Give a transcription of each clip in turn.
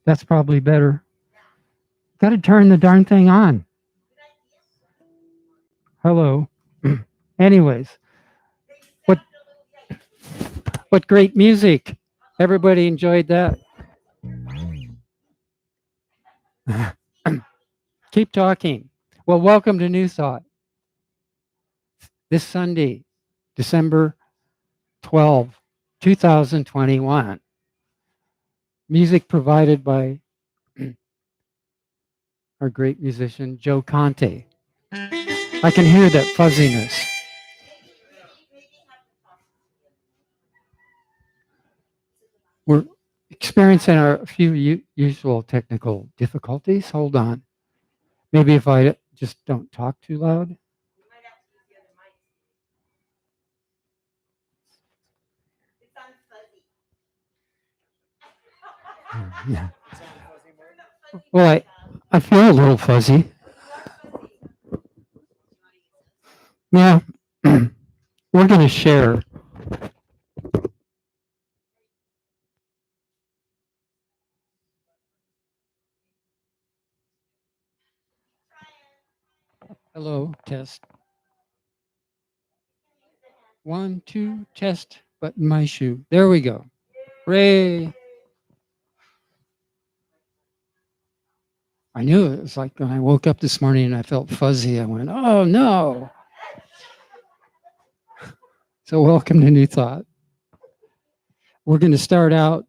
That's probably better. Got to turn the darn thing on. Hello. Anyways, what great music. Everybody enjoyed that. Keep talking. Well, welcome to New Thought. This Sunday, December 12, 2021. Music provided by our great musician, Joe Conte. I can hear that fuzziness. We're experiencing a few usual technical difficulties. Hold on. Maybe if I just don't talk too loud. Yeah. Well, I feel a little fuzzy. Yeah. We're going to share. Hello, test. 1, 2, test, button my shoe. There we go. Ray. I knew it was like when I woke up this morning and I felt fuzzy. I went, oh no. So welcome to New Thought. We're going to start out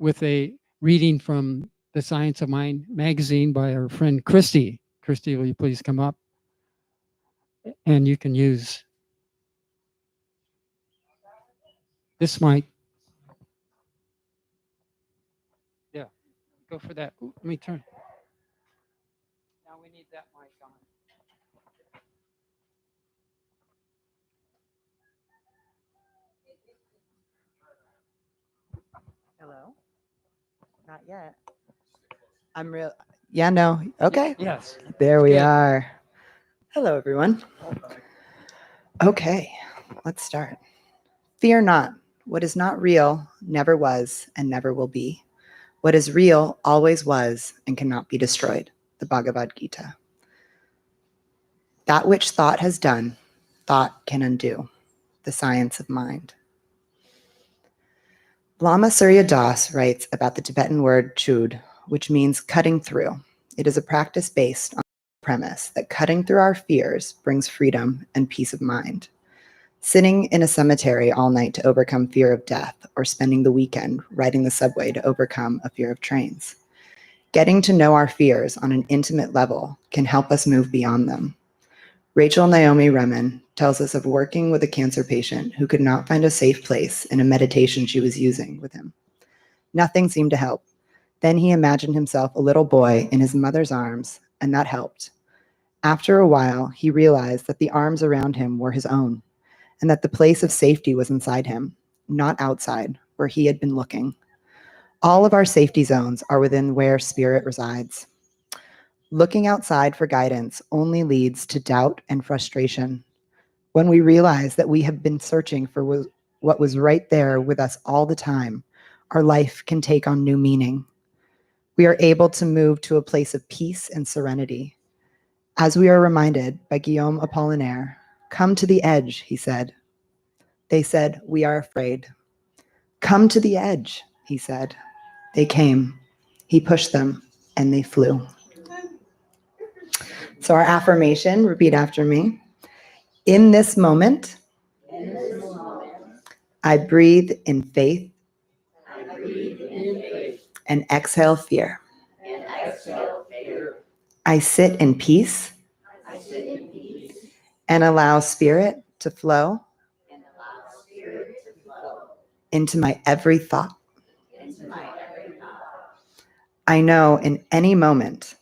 with a reading from The Science of Mind magazine by our friend Christy. Christy, will you please come up? And you can use this mic. Yeah, go for that. Ooh, let me turn. Now we need that mic on. Hello? Not yet. I'm real. Yeah, no. Okay. Yes. There we Good. are. Hello, everyone. Okay, let's start. Fear not. What is not real never was and never will be. What is real always was and cannot be destroyed. The Bhagavad Gita. That which thought has done, thought can undo. The science of mind. Lama Surya Das writes about the Tibetan word chud, which means cutting through. It is a practice based on the premise that cutting through our fears brings freedom and peace of mind. Sitting in a cemetery all night to overcome fear of death, or spending the weekend riding the subway to overcome a fear of trains. Getting to know our fears on an intimate level can help us move beyond them. Rachel Naomi Remen tells us of working with a cancer patient who could not find a safe place in a meditation she was using with him. Nothing seemed to help. Then he imagined himself a little boy in his mother's arms, and that helped. After a while, he realized that the arms around him were his own, and that the place of safety was inside him, not outside, where he had been looking. All of our safety zones are within where spirit resides. Looking outside for guidance only leads to doubt and frustration. When we realize that we have been searching for what was right there with us all the time, our life can take on new meaning. We are able to move to a place of peace and serenity. As we are reminded by Guillaume Apollinaire, "Come to the edge," he said. They said, "We are afraid." "Come to the edge," he said. They came. He pushed them, and they flew. So our affirmation, repeat after me. In this moment, I breathe in faith and exhale fear. I sit in peace and allow spirit to flow into my every thought. I know in any moment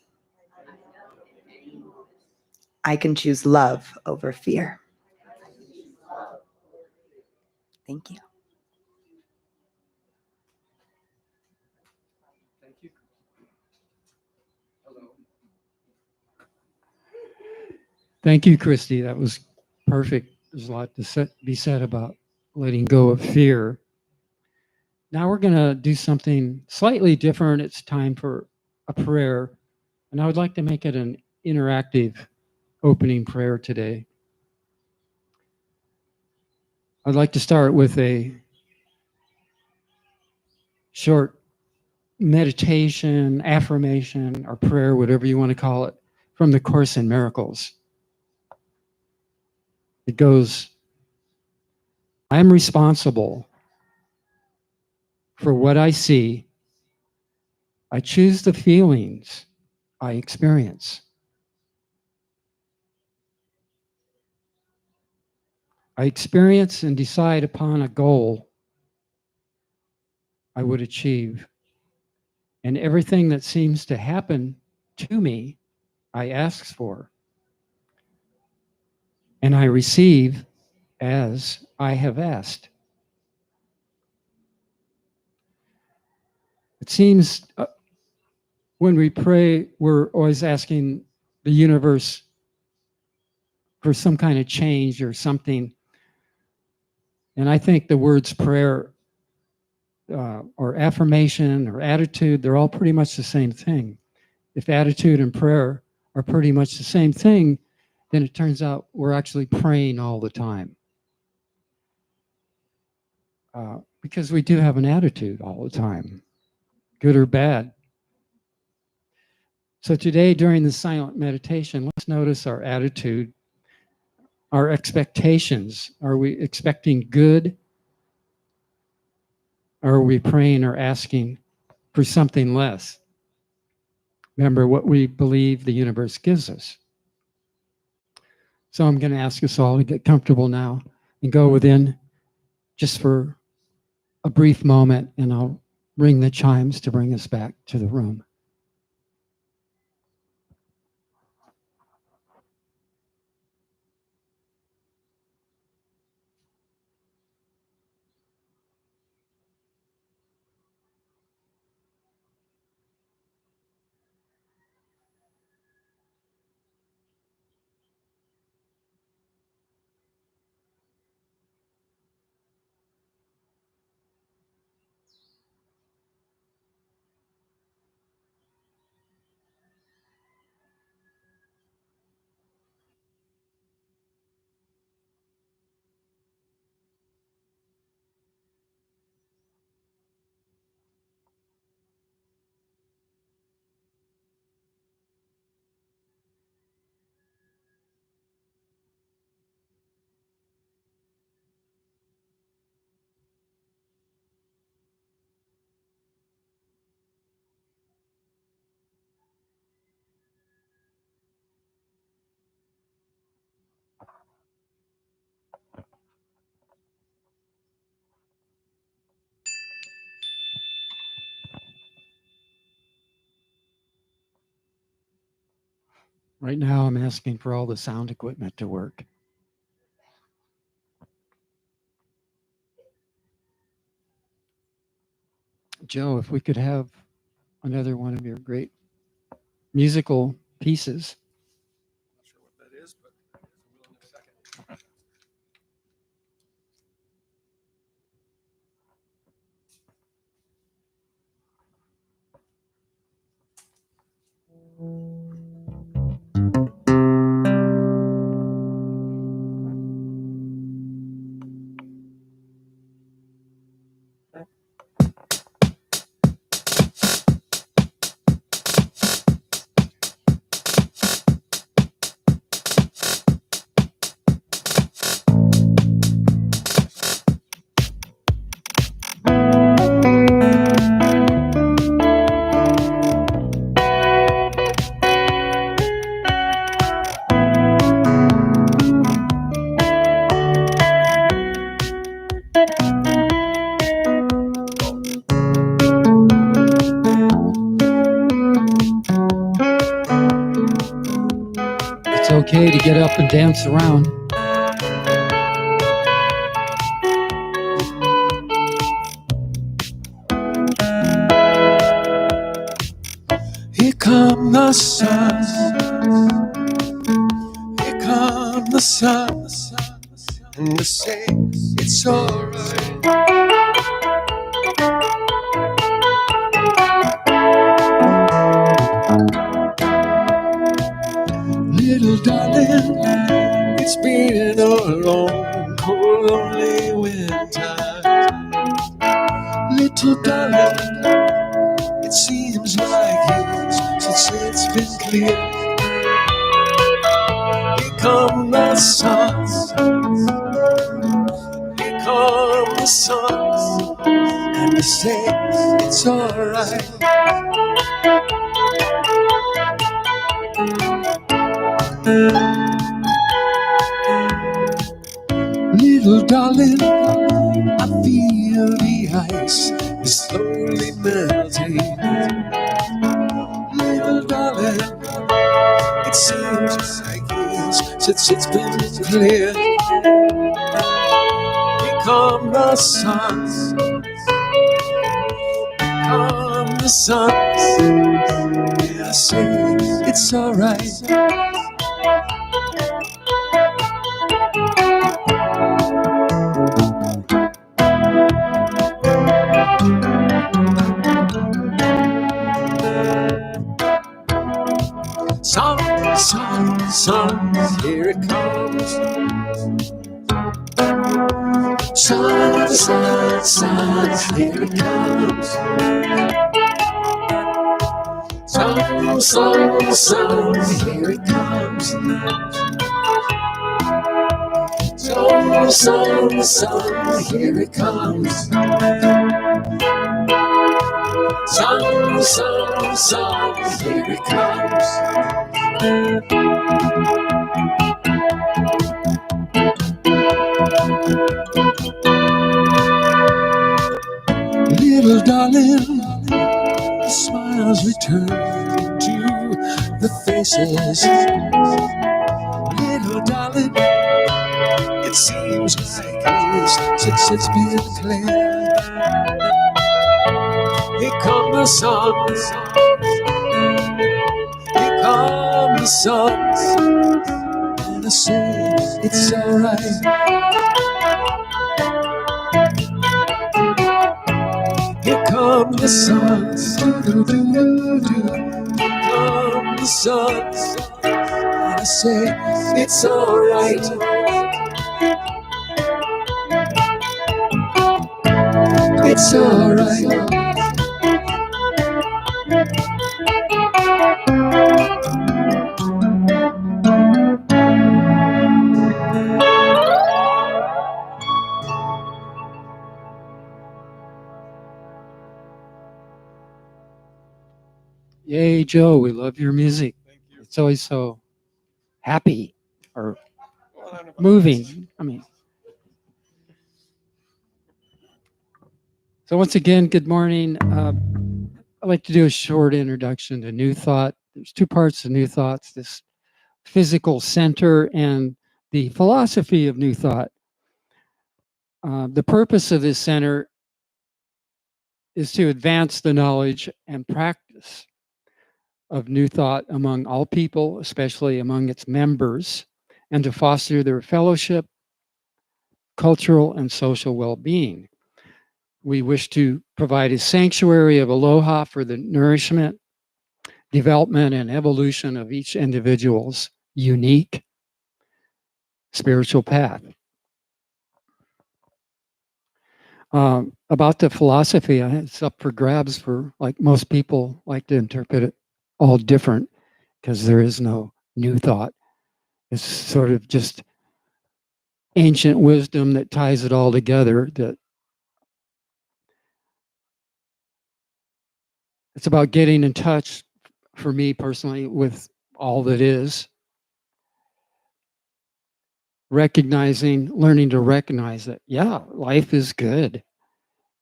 I can choose love over fear. Thank you. Thank you. Hello. Thank you, Christy. That was perfect. There's a lot to be said about letting go of fear. Now we're going to do something slightly different. It's time for a prayer, and I would like to make it an interactive opening prayer today. I'd like to start with a short meditation, affirmation, or prayer, whatever you want to call it, from the Course in Miracles. It goes, I am responsible for what I see. I choose the feelings I experience. I experience and decide upon a goal I would achieve. And everything that seems to happen to me, I ask for. And I receive as I have asked. It seems when we pray, we're always asking the universe for some kind of change or something. And I think the words prayer or affirmation or attitude, they're all pretty much the same thing. If attitude and prayer are pretty much the same thing, then it turns out we're actually praying all the time. Because we do have an attitude all the time, good or bad. So today, during the silent meditation, let's notice our attitude, our expectations. Are we expecting good? Or are we praying or asking for something less? Remember what we believe the universe gives us. So I'm going to ask us all to get comfortable now and go within just for a brief moment, and I'll ring the chimes to bring us back to the room. Right now, I'm asking for all the sound equipment to work. Joe, if we could have another one of your great musical pieces. Not sure what that is, but I will in a second. It's okay to get up and dance around. Here come the sun. Here come the sun. And they say it's alright. Little darling, it's been a long, cold, lonely winter. Little darling, it seems like years since it's been clear. Here come the sun. Here come the sun. And they say it's alright. Little darling, I feel the ice is slowly melting. Little darling, it seems like years since it's been clear. Here come the sun. Here come the sun. Yeah, I say it's alright. Sun, sun, sun, here it comes. Sun, sun, sun, here it comes. Sun, sun, sun, here it comes. Sun, sun, sun, here it comes. Sun, sun, sun, here it comes. Little darling, the smiles return to the faces. Little darling, it seems like years since it's been clear. Here come the sun. Here come the sun. And I say it's alright. Here come the sun. Do, do, do, do. Here come the sun. And I say it's alright. It's alright. Yay, Joe, we love your music. Thank you. It's always so happy or Well, I don't know about moving. I mean, so once again, good morning. I'd like to do a short introduction to New Thought. There's two parts to New Thoughts. This physical center and the philosophy of New Thought. The purpose of this center is to advance the knowledge and practice of New Thought among all people, especially among its members, and to foster their fellowship, cultural, and social well-being. We wish to provide a sanctuary of aloha for the nourishment, development, and evolution of each individual's unique spiritual path. About the philosophy, it's up for grabs for, like, most people like to interpret it all different because there is no new thought. It's sort of just ancient wisdom that ties it all together. That it's about getting in touch, for me personally, with all that is, learning to recognize that, yeah, life is good,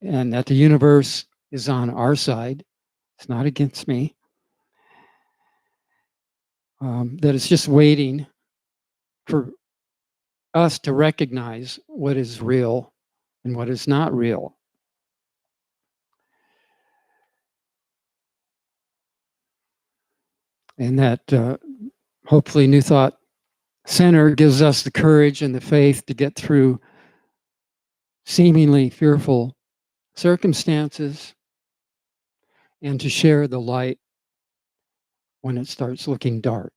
and that the universe is on our side. It's not against me. That it's just waiting for us to recognize what is real and what is not real. And that hopefully New Thought Center gives us the courage and the faith to get through seemingly fearful circumstances and to share the light when it starts looking dark.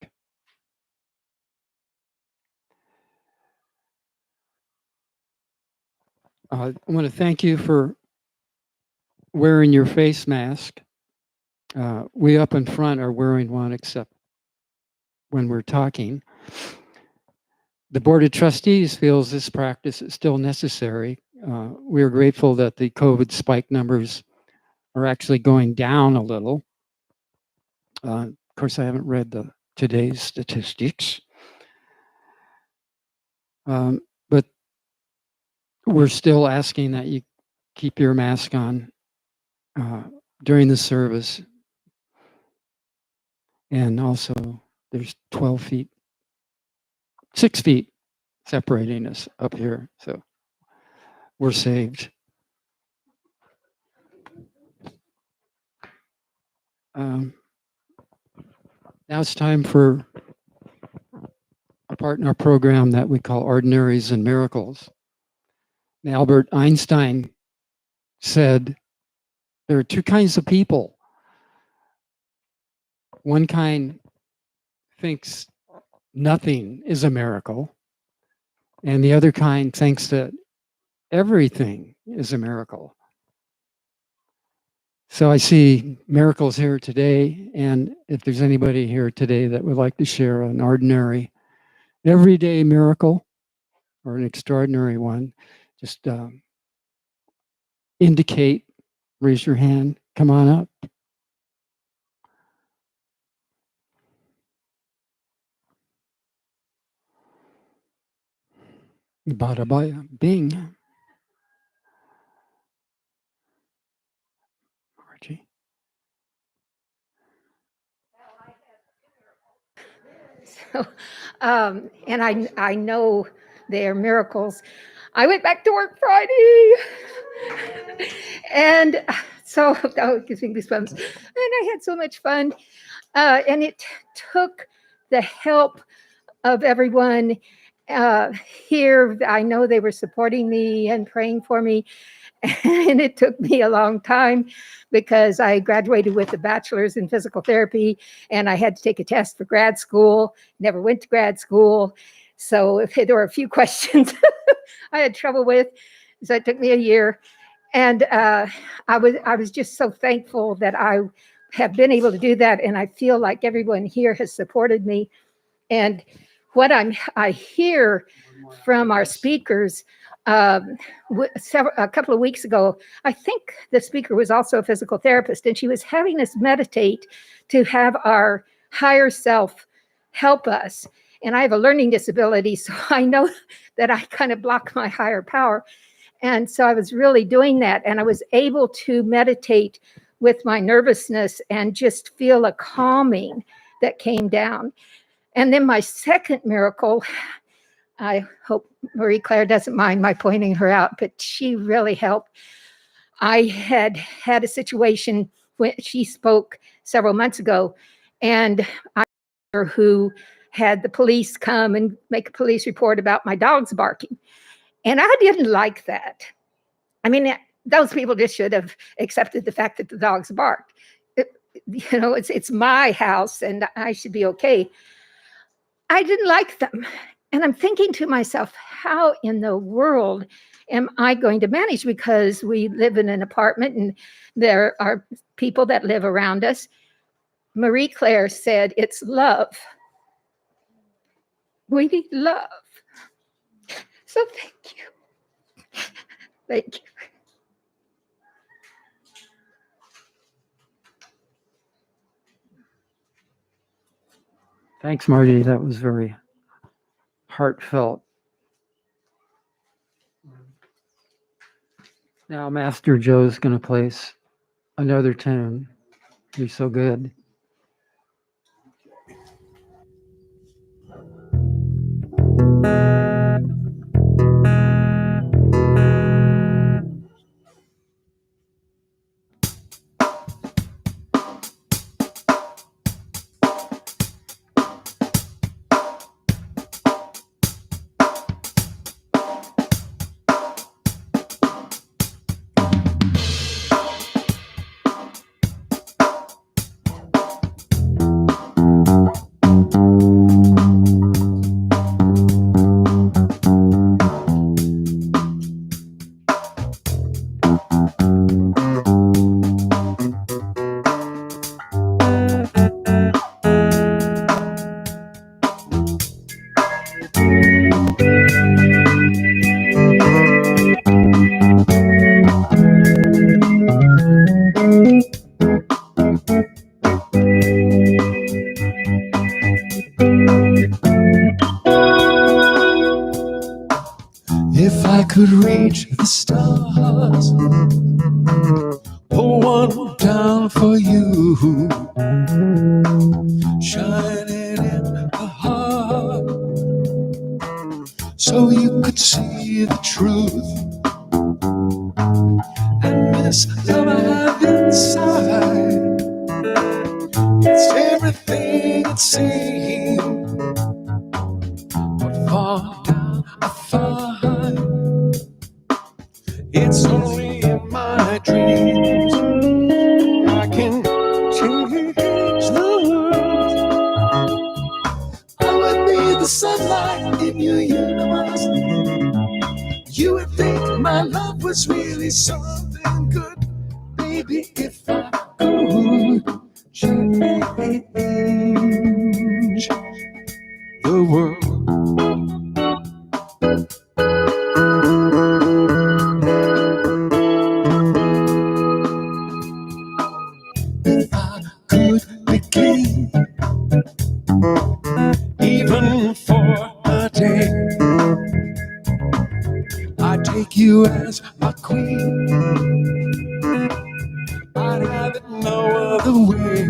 I want to thank you for wearing your face mask. We up in front are wearing one except when we're talking. The Board of Trustees feels this practice is still necessary. We are grateful that the COVID spike numbers are actually going down a little. Of course, I haven't read today's statistics. But we're still asking that you keep your mask on during the service. And also, there's 6 feet separating us up here. So we're saved. Now it's time for a part in our program that we call Ordinaries and Miracles. And Albert Einstein said there are 2 kinds of people. One kind thinks nothing is a miracle, and the other kind thinks that everything is a miracle. So I see miracles here today, and if there's anybody here today that would like to share an ordinary, everyday miracle or an extraordinary one, just indicate, raise your hand, come on up. Bada baya, bing. Margie. So, and I know they're miracles. I went back to work Friday, and so it gives me goosebumps. And I had so much fun, and it took the help of everyone here. I know they were supporting me and praying for me. And it took me a long time because I graduated with a bachelor's in physical therapy and I had to take a test for grad school, never went to grad school. So if there were a few questions I had trouble with. So it took me a year. And I was just so thankful that I have been able to do that. And I feel like everyone here has supported me. And what I hear from our speakers, a couple of weeks ago, I think the speaker was also a physical therapist, and she was having us meditate to have our higher self help us. And I have a learning disability, so I know that I kind of block my higher power. And so I was really doing that, and I was able to meditate with my nervousness and just feel a calming that came down. And then my second miracle, I hope Marie Claire doesn't mind my pointing her out, but she really helped. I had a situation when she spoke several months ago, and I who had the police come and make a police report about my dogs barking. And I didn't like that. I mean, those people just should have accepted the fact that the dogs barked. It's my house and I should be okay. I didn't like them. And I'm thinking to myself, how in the world am I going to manage? Because we live in an apartment and there are people that live around us. Marie Claire said, it's love. We need love. So thank you. Thank you. Thanks, Marty. That was very heartfelt. Now, Master Joe's going to place another tune. He's so good. If I could reach the stars, pour one down for you, shining in the heart, so you could see the truth and this love I have inside. It's everything it seems, but far down I find it's only in my dreams I can change the world. I would be the sunlight in your universe. You would think my love was really something good, baby, if I could change the world. If I could begin, even for a day, I'd take you as my queen. I'd have it no other way.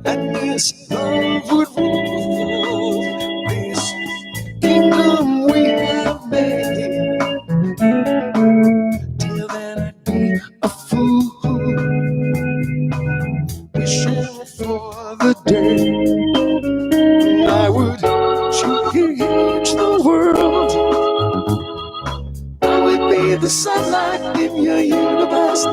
And this love would rule this kingdom we have made. Till then I'd be a fool, wishing for the day when I would change the world. I would be the sunlight in your universe.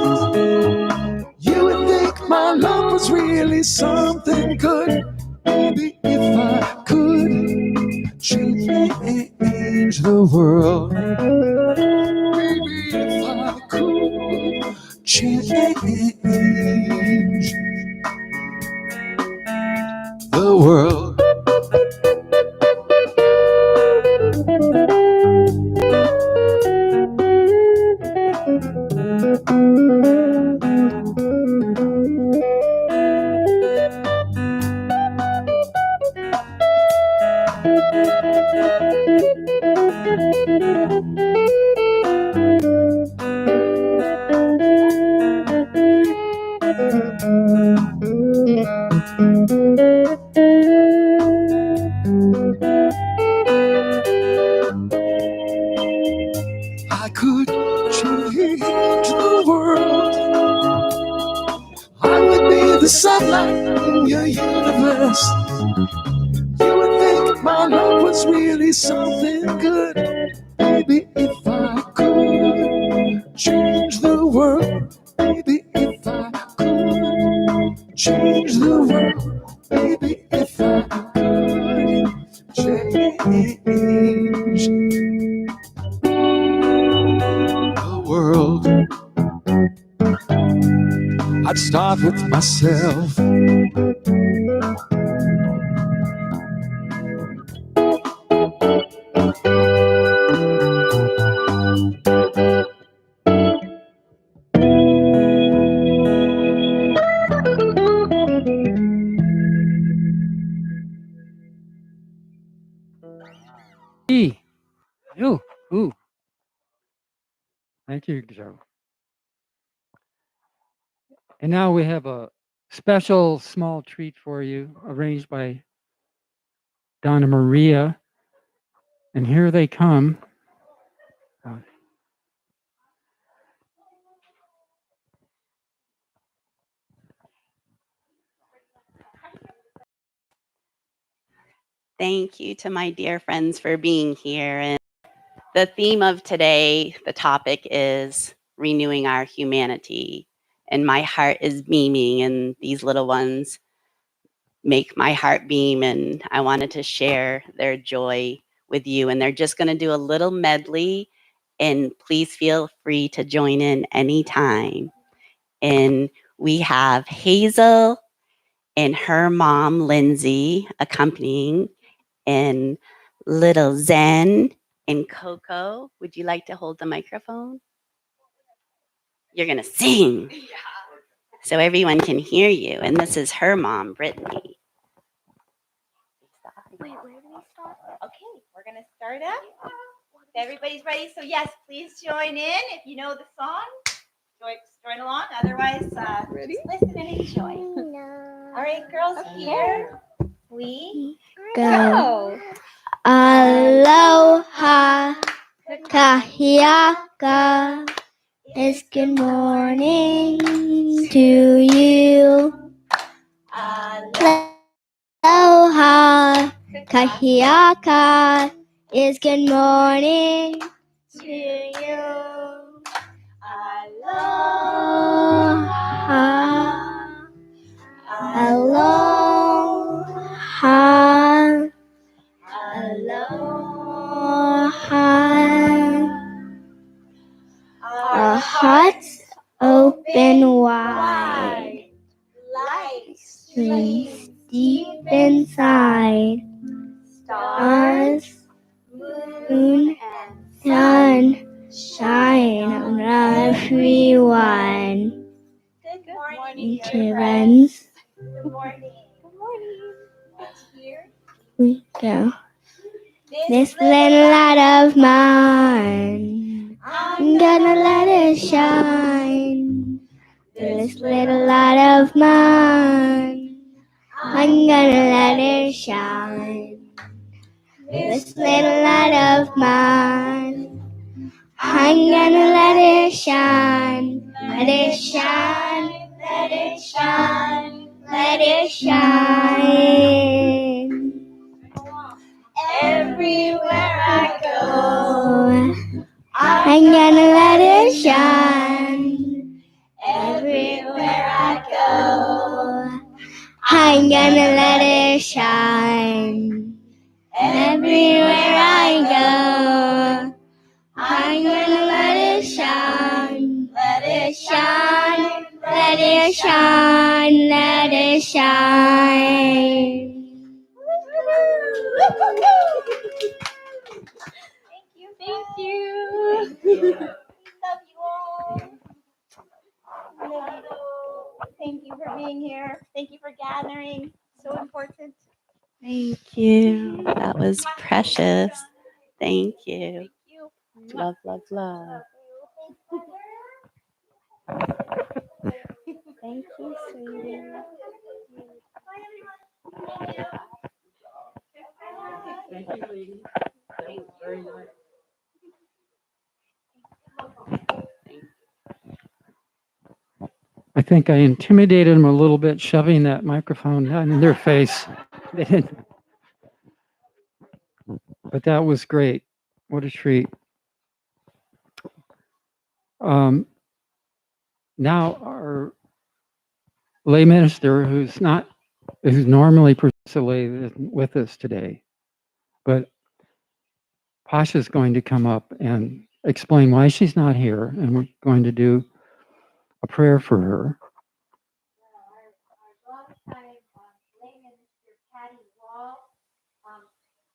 You would think my love was really something good, baby, if I could change the world. Baby, if I could change the world. could change the world, I would be the sunlight in your universe. You would think my love was really something good. Baby, if I could change the world, baby, if I could change the world, baby, if I could change the world, I'd start with myself. E. Ooh, ooh. Thank you, Joe. And now we have a special small treat for you, arranged by Donna Maria. And here they come. Uh, Thank you to my dear friends for being here. And the theme of today, the topic is renewing our humanity. And my heart is beaming, and these little ones make my heart beam. And I wanted to share their joy with you. And they're just going to do a little medley. And please feel free to join in anytime. And we have Hazel and her mom, Lindsay, accompanying, and little Zen and Coco. Would you like to hold the microphone? You're going to sing so everyone can hear you. And this is her mom, Brittany. Wait, where do we start? Okay, we're going to start up. If everybody's ready, so yes, please join in. If you know the song, join along. Otherwise, ready? Just listen and enjoy. No. All right, girls, here we go. Aloha kahiaka is good morning to you. Aloha kahiaka is good morning to you. Aloha, aloha, aloha. Our hearts open wide, Light streams deep inside. Stars, moon, and sun shine on everyone. good morning, To dear friends. friends, Good morning. Good morning. Let's hear we go. this This little light of mine, I'm gonna let it shine. This little light of mine, I'm gonna let it shine. This little light of mine, I'm gonna let it shine. Let it shine, let it shine, let it shine. everywhere I go. I'm gonna let it shine. Everywhere I go. I'm gonna let it shine. Everywhere I go, I'm gonna let it shine. Let it shine. Let it shine. Let it shine. Thank you. Love you all. Thank you for being here. Thank you for gathering. So important. Thank you. That was precious. Thank you. Thank you. Love, love, love. Thank you, sweetie. Thank you, lady. That was very nice. I think I intimidated them a little bit, shoving that microphone down in their face. They didn't. But that was great. What a treat. Now our lay minister, who's normally participating with us today, but Pasha's going to come up and explain why she's not here, and we're going to do a prayer for her.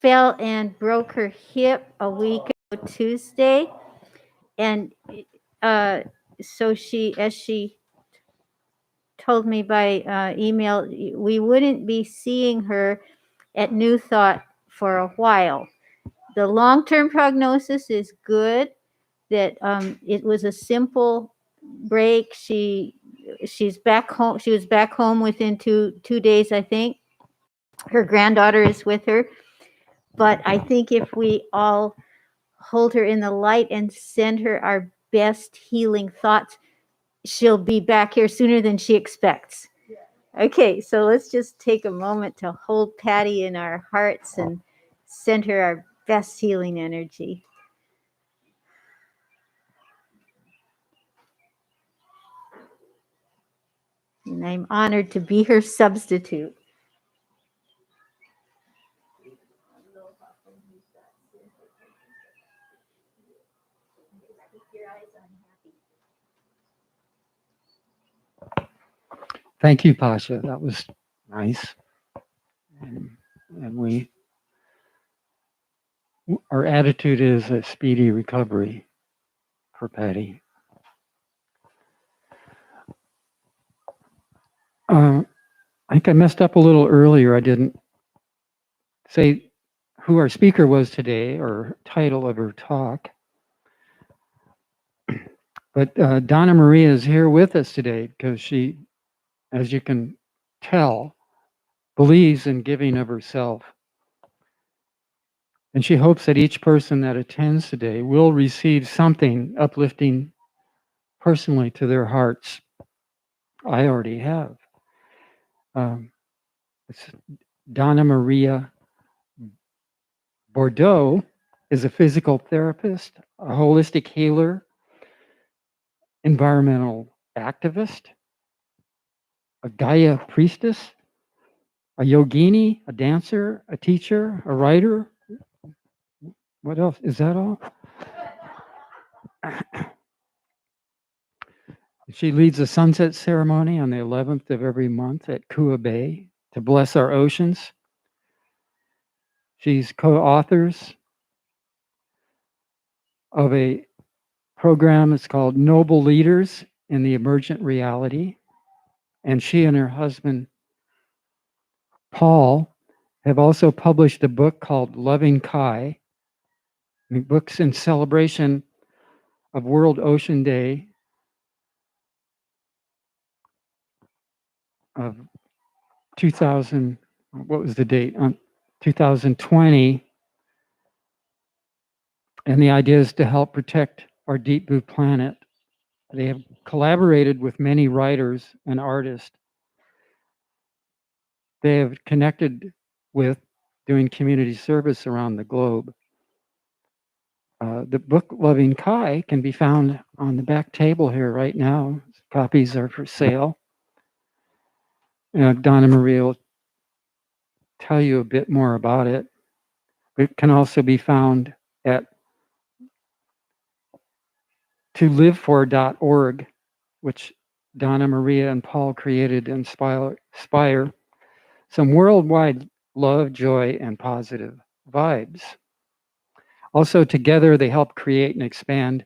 Fell and broke her hip a week ago Tuesday, and so as she told me by email, we wouldn't be seeing her at New Thought for a while. The long-term prognosis is good. That it was a simple break. She's back home. She was back home within two days, I think. Her granddaughter is with her. But I think if we all hold her in the light and send her our best healing thoughts, she'll be back here sooner than she expects. Okay, so let's just take a moment to hold Patty in our hearts and send her our best healing energy. And I'm honored to be her substitute. Thank you, Pasha. That was nice. And our attitude is a speedy recovery for Patty. I think I messed up a little earlier. I didn't say who our speaker was today or title of her talk. But Donna Maria is here with us today because she, as you can tell, believes in giving of herself. And she hopes that each person that attends today will receive something uplifting personally to their hearts. I already have. It's Donna Maria Bordeaux is a physical therapist, a holistic healer, environmental activist, a Gaia priestess, a yogini, a dancer, a teacher, a writer. What else? Is that all? She leads a sunset ceremony on the 11th of every month at Kua Bay to bless our oceans. She's co-authors of a program that's called Noble Leaders in the Emergent Reality. And she and her husband, Paul, have also published a book called Loving Kai, books in celebration of World Ocean Day of 2000, what was the date? 2020. And the idea is to help protect our deep blue planet. They have collaborated with many writers and artists. They have connected with doing community service around the globe. The book Loving Kai can be found on the back table here right now. Copies are for sale. Donna Maria will tell you a bit more about it. It can also be found at tolivefor.org, which Donna Maria and Paul created to inspire some worldwide love, joy, and positive vibes. Also, together, they help create and expand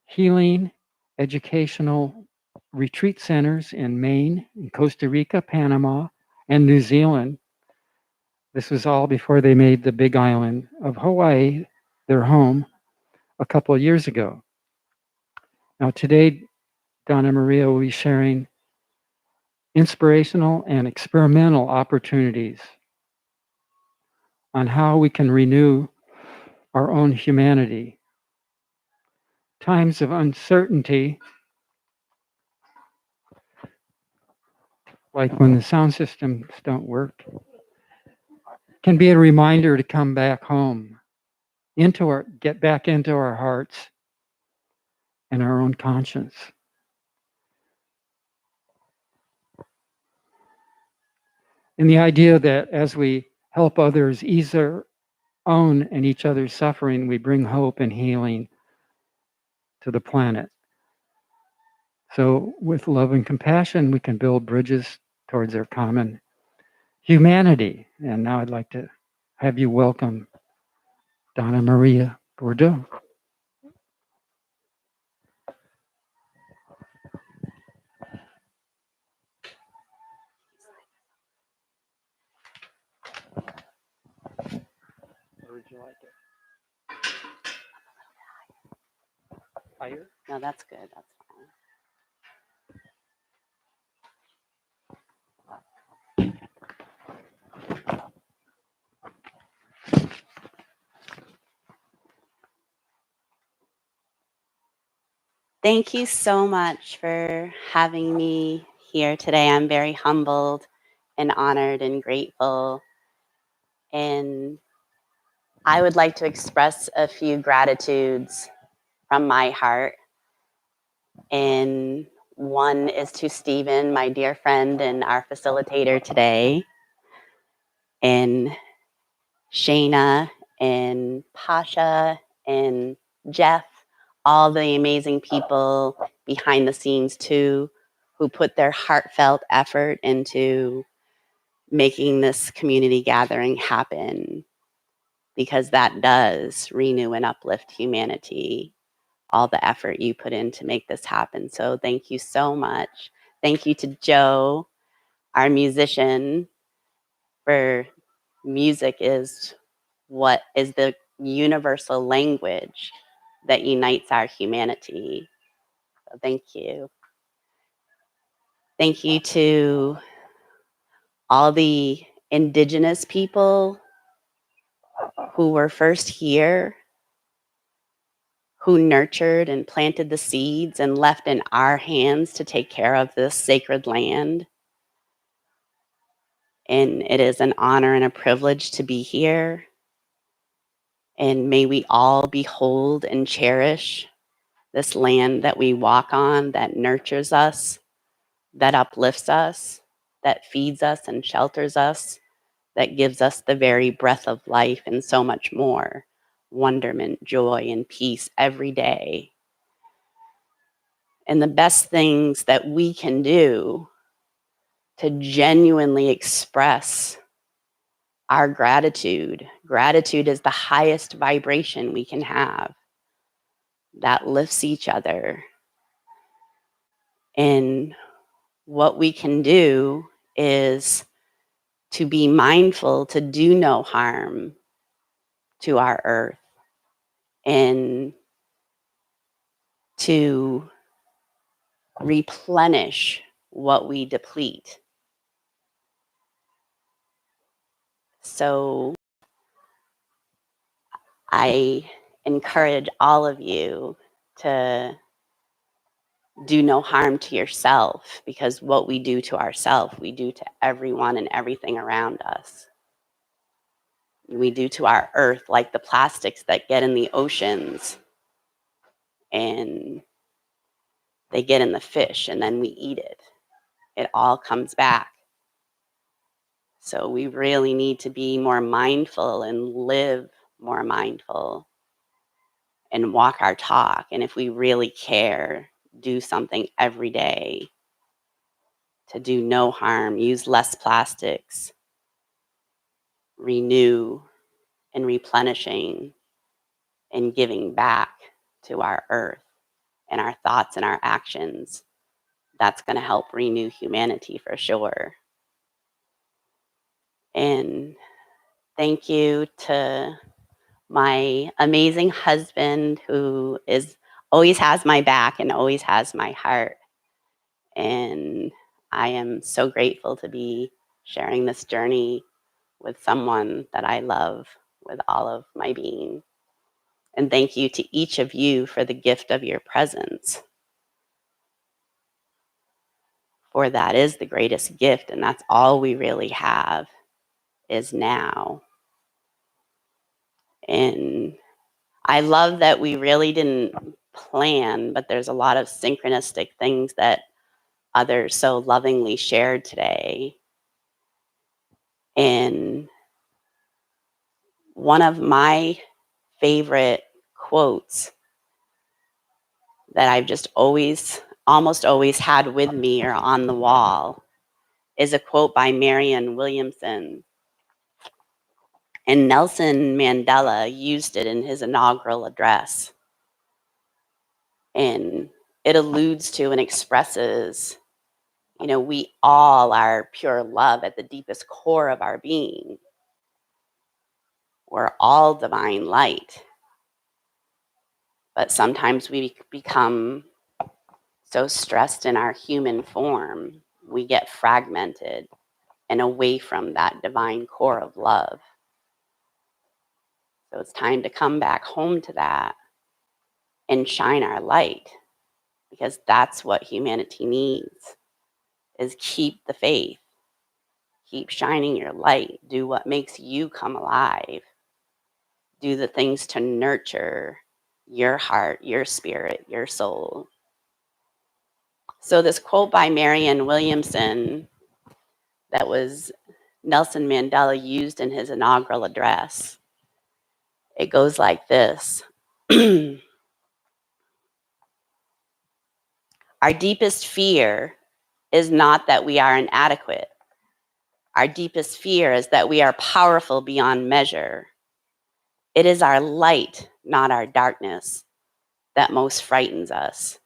healing, educational retreat centers in Maine, in Costa Rica, Panama, and New Zealand. This was all before they made the big island of Hawaii their home a couple of years ago. Now, today, Donna Maria will be sharing inspirational and experimental opportunities on how we can renew our own humanity. times of uncertainty, like when the sound systems don't work, can be a reminder to come back home, get back into our hearts and our own conscience. And the idea that as we help others ease their own and each other's suffering, we bring hope and healing to the planet. So with love and compassion, we can build bridges towards our common humanity. And now I'd like to have you welcome Donna Maria Bordeaux. Or would you like it higher? No, that's good. That's fine. Thank you so much for having me here today. I'm very humbled and honored and grateful. And I would like to express a few gratitudes from my heart. And one is to Stephen, my dear friend and our facilitator today, and Shayna and Pasha and Jeff, all the amazing people behind the scenes too, who put their heartfelt effort into making this community gathering happen, because that does renew and uplift humanity, all the effort you put in to make this happen. So thank you so much. Thank you to Joe, our musician, for music is what is the universal language that unites our humanity. So thank you. Thank you to all the indigenous people who were first here, who nurtured and planted the seeds and left in our hands to take care of this sacred land. And it is an honor and a privilege to be here. And may we all behold and cherish this land that we walk on, that nurtures us, that uplifts us, that feeds us and shelters us, that gives us the very breath of life and so much more wonderment, joy, and peace every day. And the best things that we can do to genuinely express our gratitude. Gratitude is the highest vibration we can have that lifts each other. And what we can do is to be mindful to do no harm to our earth and to replenish what we deplete. So I encourage all of you to do no harm to yourself, because what we do to ourselves, we do to everyone and everything around us. We do to our earth, like the plastics that get in the oceans and they get in the fish and then we eat it. It all comes back. So we really need to be more mindful and live more mindful and walk our talk. And if we really care, do something every day to do no harm, use less plastics, renew and replenishing and giving back to our earth and our thoughts and our actions. That's going to help renew humanity for sure. And thank you to my amazing husband, who always has my back and always has my heart. And I am so grateful to be sharing this journey with someone that I love with all of my being. And thank you to each of you for the gift of your presence. For that is the greatest gift, and that's all we really have is now. And I love that we really didn't plan, but there's a lot of synchronistic things that others so lovingly shared today. And one of my favorite quotes that I've just almost always had with me or on the wall is a quote by Marianne Williamson. And Nelson Mandela used it in his inaugural address. And it alludes to and expresses, we all are pure love at the deepest core of our being. We're all divine light. But sometimes we become so stressed in our human form, we get fragmented and away from that divine core of love. So it's time to come back home to that and shine our light, because that's what humanity needs, is keep the faith, keep shining your light, do what makes you come alive, do the things to nurture your heart, your spirit, your soul. So this quote by Marianne Williamson that was Nelson Mandela used in his inaugural address, it goes like this. Our deepest fear is not that we are inadequate. Our deepest fear is that we are powerful beyond measure. It is our light, not our darkness, that most frightens us.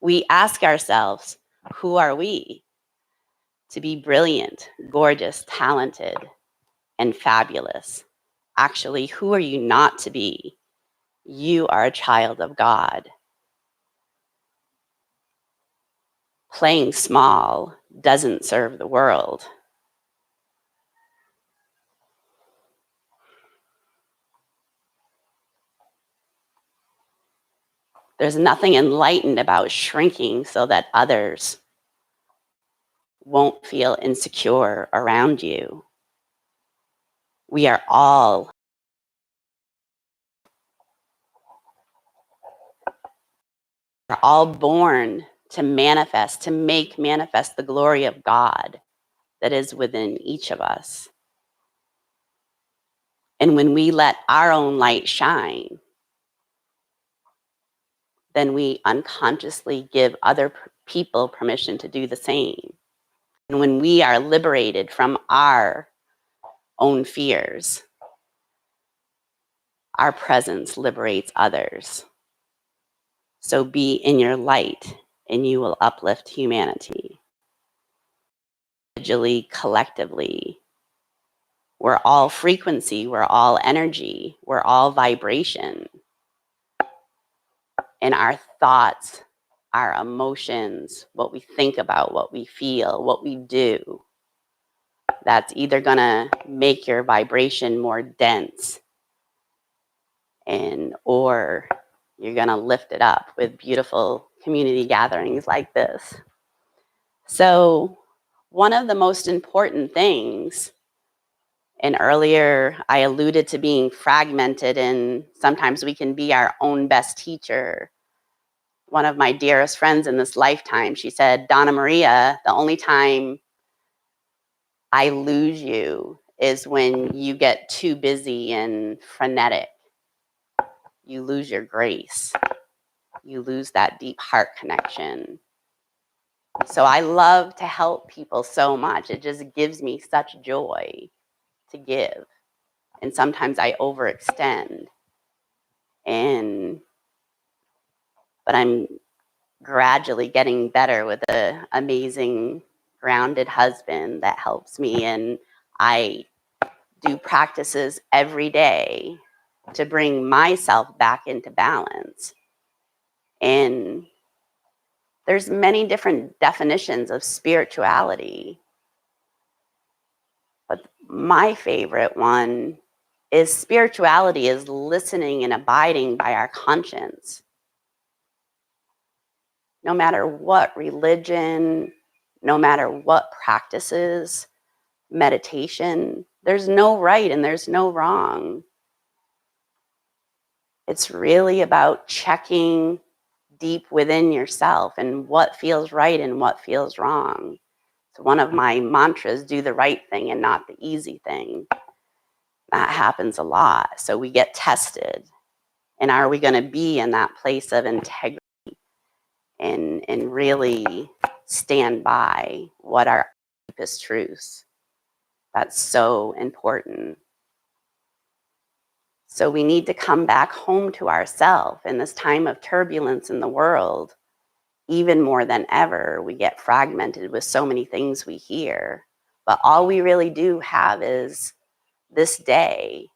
We ask ourselves, who are we? To be brilliant, gorgeous, talented, and fabulous. Actually, who are you not to be? You are a child of God. Playing small doesn't serve the world. There's nothing enlightened about shrinking so that others won't feel insecure around you. We are all born to manifest, to make manifest the glory of God that is within each of us. And when we let our own light shine, then we unconsciously give other people permission to do the same. And when we are liberated from our own fears, our presence liberates others. So be in your light and you will uplift humanity. Individually, collectively, we're all frequency, we're all energy, we're all vibration. And our thoughts, our emotions, what we think about, what we feel, what we do, that's either gonna make your vibration more dense or you're gonna lift it up with beautiful community gatherings like this. So one of the most important things, and earlier I alluded to being fragmented, and sometimes we can be our own best teacher. One of my dearest friends in this lifetime, she said, Donna Maria, the only time I lose you is when you get too busy and frenetic. You lose your grace. You lose that deep heart connection. So I love to help people so much. It just gives me such joy to give. And sometimes I overextend. But I'm gradually getting better with an amazing grounded husband that helps me. And I do practices every day to bring myself back into balance. And there's many different definitions of spirituality. But my favorite one is spirituality is listening and abiding by our conscience. No matter what religion, no matter what practices, meditation, there's no right and there's no wrong. It's really about checking deep within yourself and what feels right and what feels wrong. So one of my mantras, do the right thing and not the easy thing. That happens a lot. So we get tested. And are we going to be in that place of integrity and really stand by what our deepest truths? That's so important. So we need to come back home to ourselves in this time of turbulence in the world. Even more than ever, we get fragmented with so many things we hear. But all we really do have is this day,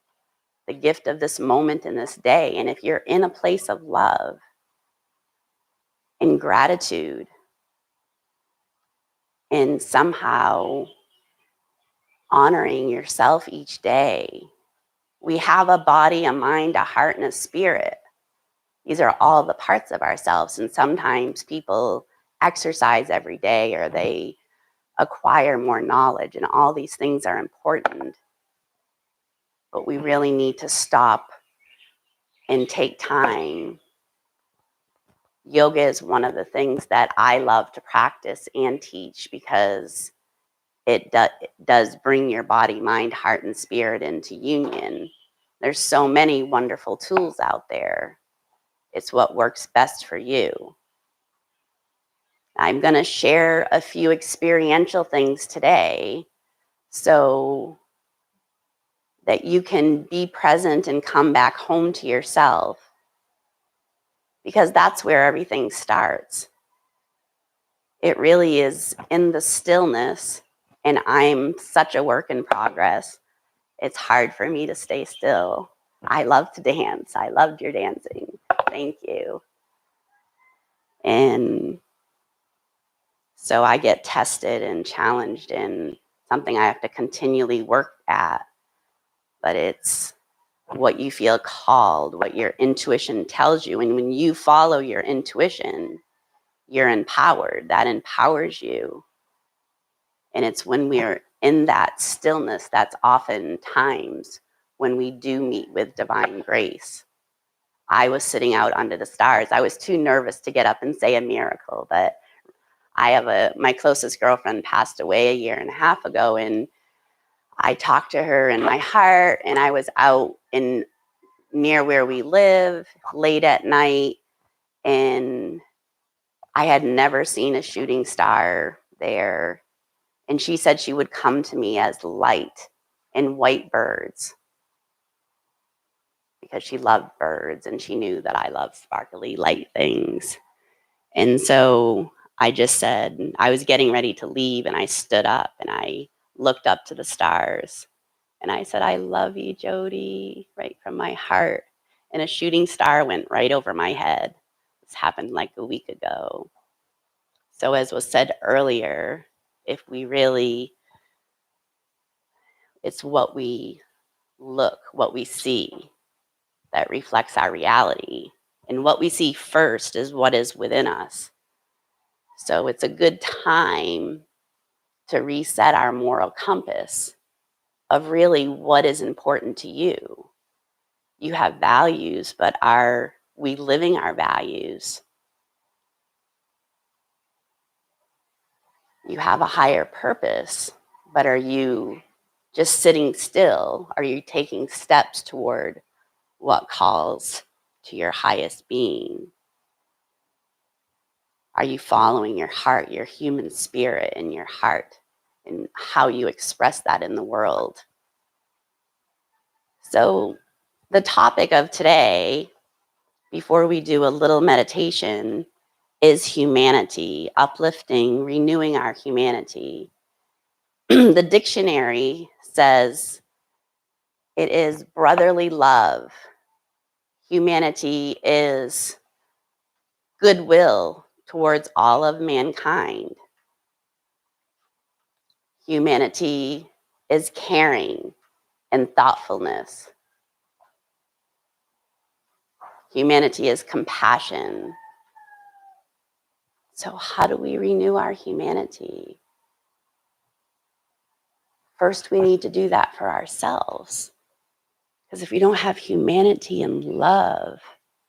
the gift of this moment in this day. And if you're in a place of love and gratitude and somehow honoring yourself each day, we have a body, a mind, a heart, and a spirit. These are all the parts of ourselves. And sometimes people exercise every day or they acquire more knowledge, and all these things are important. But we really need to stop and take time. Yoga is one of the things that I love to practice and teach because it does bring your body, mind, heart, and spirit into union. There's so many wonderful tools out there. It's what works best for you. I'm going to share a few experiential things today so that you can be present and come back home to yourself, because that's where everything starts. It really is in the stillness, and I'm such a work in progress. It's hard for me to stay still. I love to dance. I loved your dancing. Thank you. And so I get tested and challenged in something I have to continually work at. But it's what you feel called, what your intuition tells you. And when you follow your intuition, you're empowered. That empowers you. And it's when we're in that stillness that's oftentimes when we do meet with divine grace. I was sitting out under the stars. I was too nervous to get up and say a miracle, but my closest girlfriend passed away a year and a half ago, and I talked to her in my heart, and I was out near where we live late at night, and I had never seen a shooting star there. And she said she would come to me as light and white birds because she loved birds and she knew that I love sparkly light things. And so I just said, I was getting ready to leave, and I stood up and I looked up to the stars and I said, I love you, Jody, right from my heart. And a shooting star went right over my head. This happened like a week ago. So as was said earlier, if we really, it's what we look, what we see that reflects our reality. And what we see first is what is within us. So it's a good time to reset our moral compass of really what is important to you. You have values, but are we living our values? You have a higher purpose, but are you just sitting still? Are you taking steps toward what calls to your highest being? Are you following your heart, your human spirit and your heart, and how you express that in the world? So the topic of today, before we do a little meditation, is humanity, uplifting, renewing our humanity. The dictionary says it is brotherly love. Humanity is goodwill towards all of mankind. Humanity is caring and thoughtfulness. Humanity is compassion. So how do we renew our humanity? First, we need to do that for ourselves. Because if we don't have humanity and love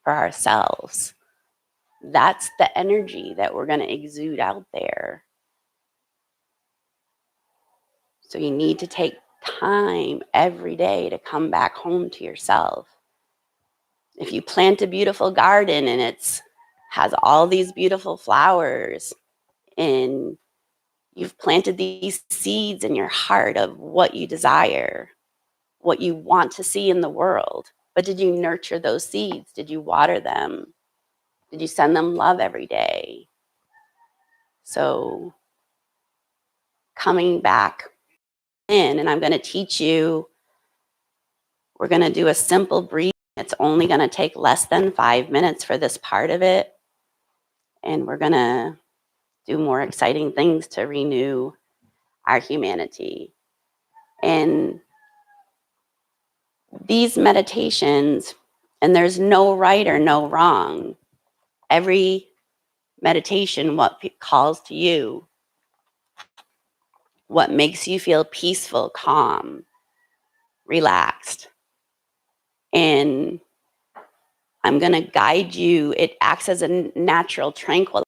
for ourselves, that's the energy that we're going to exude out there. So you need to take time every day to come back home to yourself. If you plant a beautiful garden and has all these beautiful flowers, and you've planted these seeds in your heart of what you desire, what you want to see in the world, but did you nurture those seeds? Did you water them? Did you send them love every day? So coming back in, and I'm going to teach you, we're going to do a simple breathing. It's only going to take less than 5 minutes for this part of it. And we're going to do more exciting things to renew our humanity. And these meditations, and there's no right or no wrong. Every meditation, what calls to you, what makes you feel peaceful, calm, relaxed. And I'm going to guide you. It acts as a natural tranquilizer.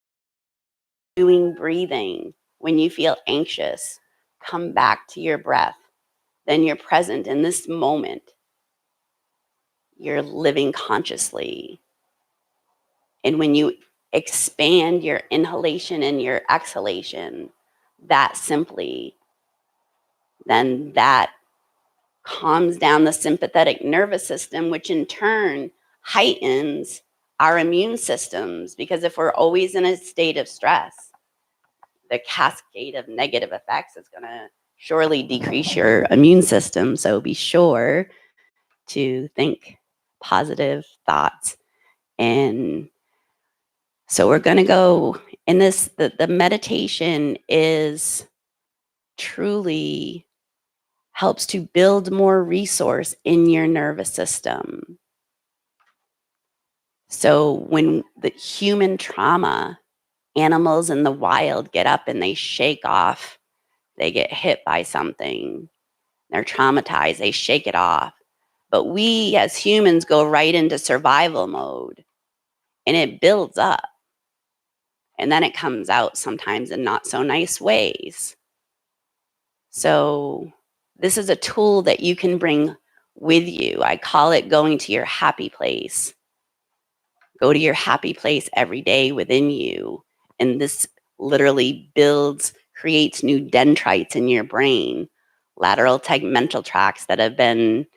Doing breathing when you feel anxious, come back to your breath. Then you're present in this moment. You're living consciously. And when you expand your inhalation and your exhalation, that simply, then that calms down the sympathetic nervous system, which in turn heightens our immune systems. Because if we're always in a state of stress, the cascade of negative effects is going to surely decrease your immune system. So be sure to think positive thoughts. And so we're going to go in this, the meditation is truly helps to build more resource in your nervous system. So when the human trauma, animals in the wild get up and they shake off, they get hit by something, they're traumatized, they shake it off. But we as humans go right into survival mode, and it builds up. And then it comes out sometimes in not so nice ways. So this is a tool that you can bring with you. I call it going to your happy place. Go to your happy place every day within you. And this literally creates new dendrites in your brain, lateral tegmental tracts that have been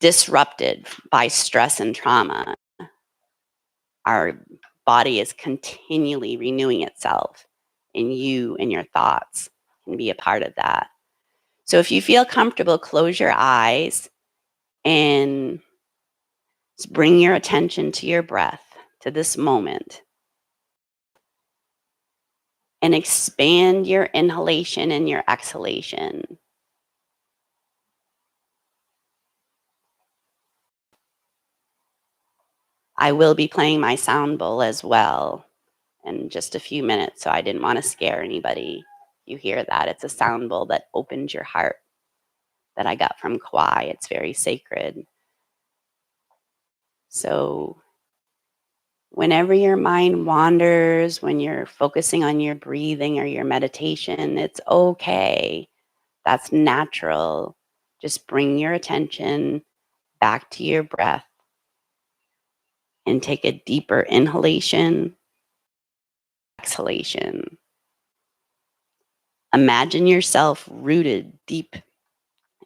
disrupted by stress and trauma. Our body is continually renewing itself, and you and your thoughts can be a part of that. So if you feel comfortable, close your eyes and just bring your attention to your breath, to this moment. And expand your inhalation and your exhalation. I will be playing my sound bowl as well in just a few minutes, so I didn't want to scare anybody. You hear that? It's a sound bowl that opens your heart that I got from Kauai. It's very sacred. So whenever your mind wanders, when you're focusing on your breathing or your meditation, it's okay. That's natural. Just bring your attention back to your breath and take a deeper inhalation, exhalation. Imagine yourself rooted deep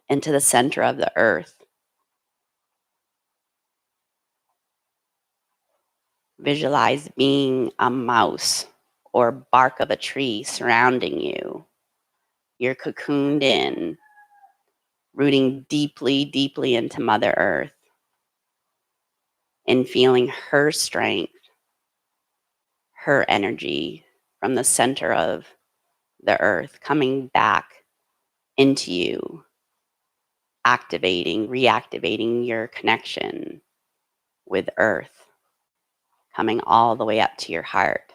into the center of the earth. Visualize being a mouse or bark of a tree surrounding you. You're cocooned in, rooting deeply, deeply into Mother Earth and feeling her strength, her energy from the center of the earth coming back into you, activating, reactivating your connection with earth, coming all the way up to your heart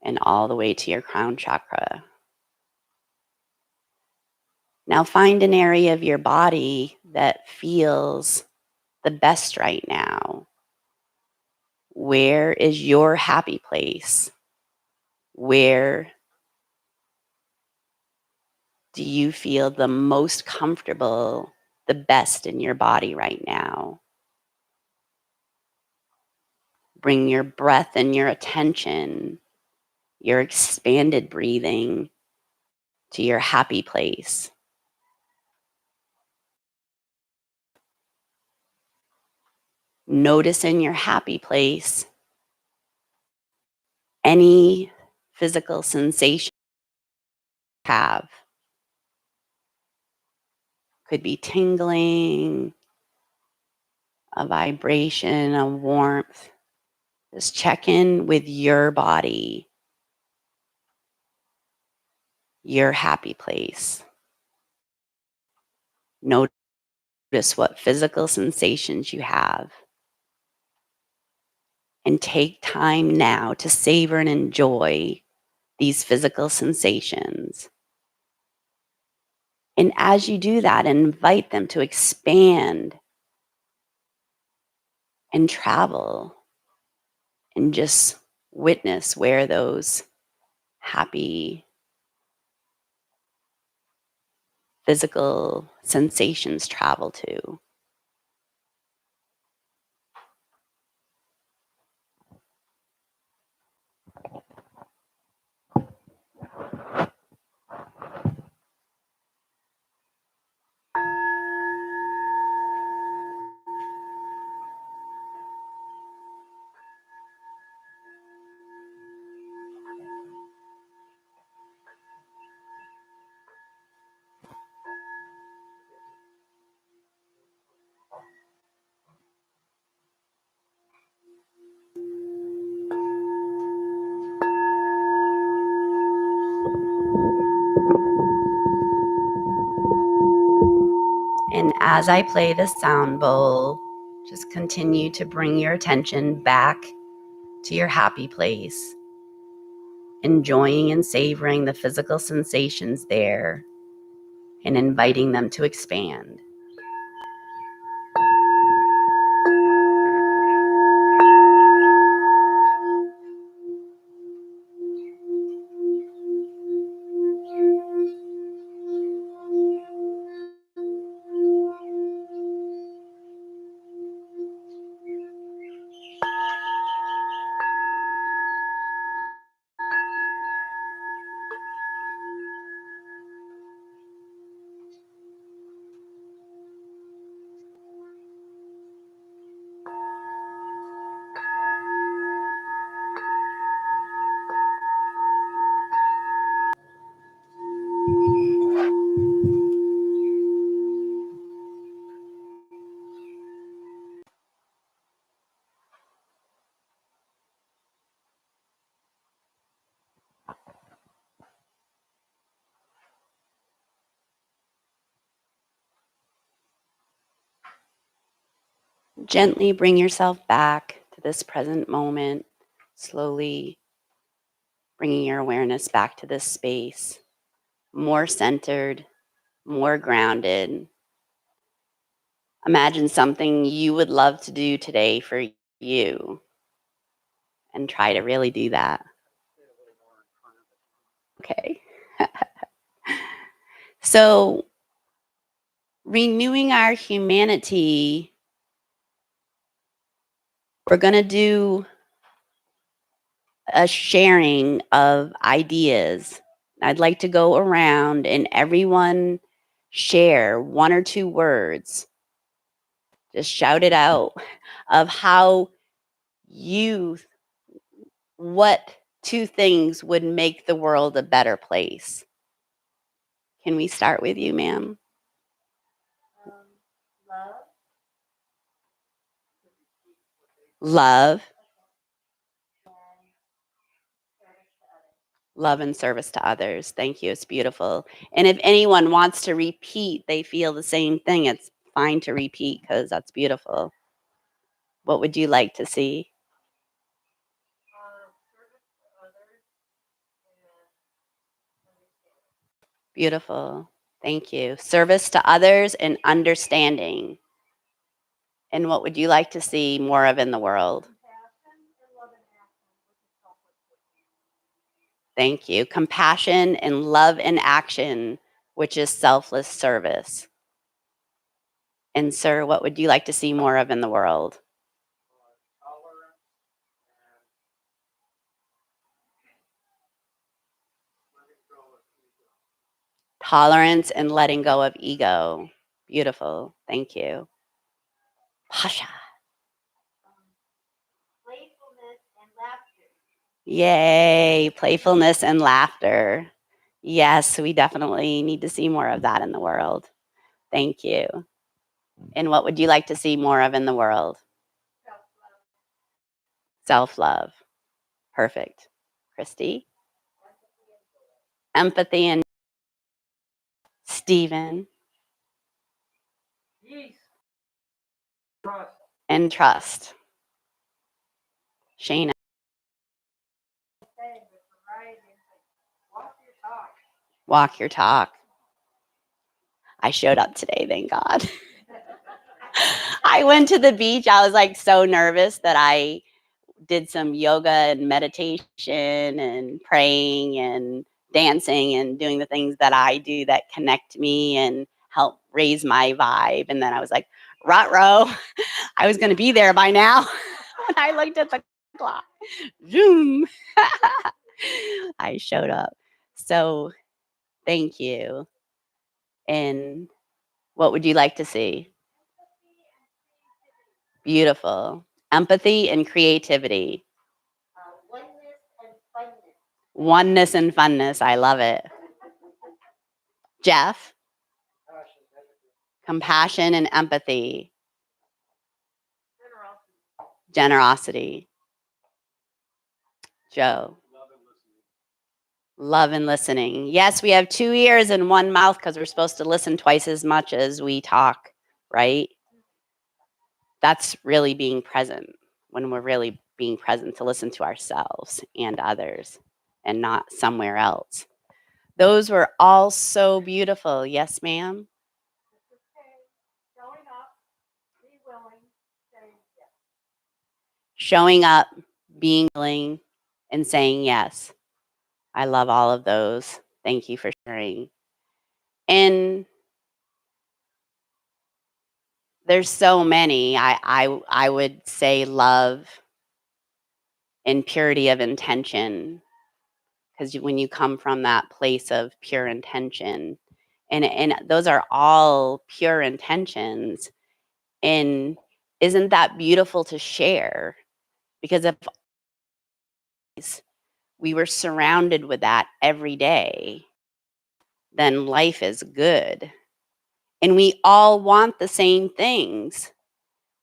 and all the way to your crown chakra. Now find an area of your body that feels the best right now. Where is your happy place? Where do you feel the most comfortable, the best in your body right now? Bring your breath and your attention, your expanded breathing to your happy place. Notice in your happy place any physical sensation you have. Could be tingling, a vibration, a warmth. Just check in with your body, your happy place. Notice what physical sensations you have. And take time now to savor and enjoy these physical sensations. And as you do that, invite them to expand and travel and just witness where those happy physical sensations travel to. And as I play the sound bowl, just continue to bring your attention back to your happy place, enjoying and savoring the physical sensations there and inviting them to expand. Gently bring yourself back to this present moment, slowly bringing your awareness back to this space, more centered, more grounded. Imagine something you would love to do today for you and try to really do that. Okay. So, renewing our humanity, we're going to do a sharing of ideas. I'd like to go around and everyone share one or two words. Just shout it out of how what two things would make the world a better place. Can we start with you, ma'am? Love. Love and service to others. Thank you. It's beautiful. And if anyone wants to repeat, they feel the same thing, it's fine to repeat because that's beautiful. What would you like to see? Beautiful. Thank you. Service to others and understanding. And what would you like to see more of in the world? Thank you. Compassion and love in action, which is selfless service. And sir, what would you like to see more of in the world? Tolerance and letting go of ego. Beautiful. Thank you. Pasha. Playfulness and laughter. Yay. Playfulness and laughter. Yes, we definitely need to see more of that in the world. Thank you. And what would you like to see more of in the world? Self-love. Perfect. Christy? Empathy and Stephen? And trust. Shayna? Walk your talk. I showed up today, thank God. I went to the beach. I was like so nervous that I did some yoga and meditation and praying and dancing and doing the things that I do that connect me and help raise my vibe. And then I was like, ruh-roh, I was going to be there by now. When I looked at the clock, zoom, I showed up. So thank you. And what would you like to see? Beautiful. Empathy and creativity. Oneness and funness. Oneness and funness. I love it. Jeff? Compassion and empathy. Generosity. Joe? Love and listening. Yes, we have 2 ears and 1 mouth because we're supposed to listen twice as much as we talk, right? That's really being present, when we're really being present to listen to ourselves and others and not somewhere else. Those were all so beautiful. Yes, ma'am? Showing up, being willing, and saying yes. I love all of those. Thank you for sharing. And there's so many. I would say love and purity of intention, because when you come from that place of pure intention, and those are all pure intentions, and isn't that beautiful to share? Because if we were surrounded with that every day, then life is good. And we all want the same things.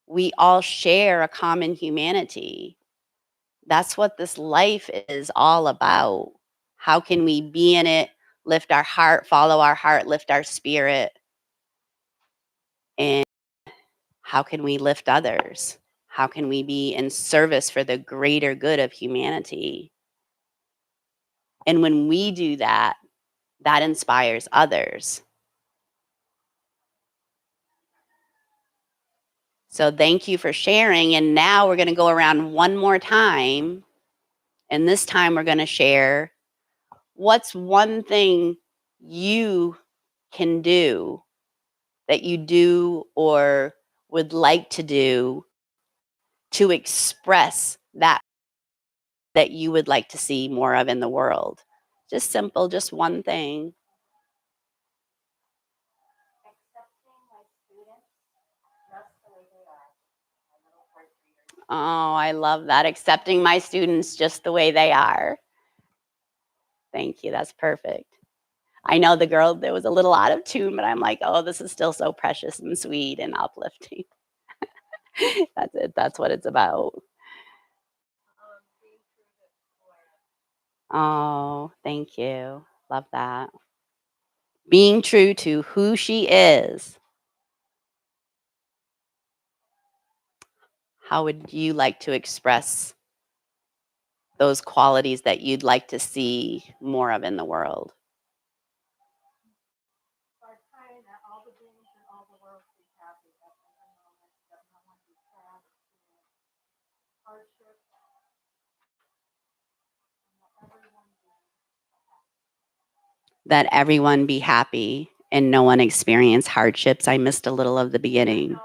We all share a common humanity. That's what this life is all about. How can we be in it, lift our heart, follow our heart, lift our spirit? And how can we lift others? How can we be in service for the greater good of humanity? And when we do that, that inspires others. So thank you for sharing. And now we're going to go around one more time. And this time we're going to share what's one thing you can do that you do or would like to do to express that you would like to see more of in the world. Just simple, just one thing. Oh, I love that. Accepting my students just the way they are. Thank you. That's perfect. I know the girl, there was a little out of tune, but I'm like, oh, this is still so precious and sweet and uplifting. That's it. That's what it's about. Oh, thank you. Love that. Being true to who she is. how would you like to express those qualities that you'd like to see more of in the world? That everyone be happy and no one experience hardships. I missed a little of the beginning.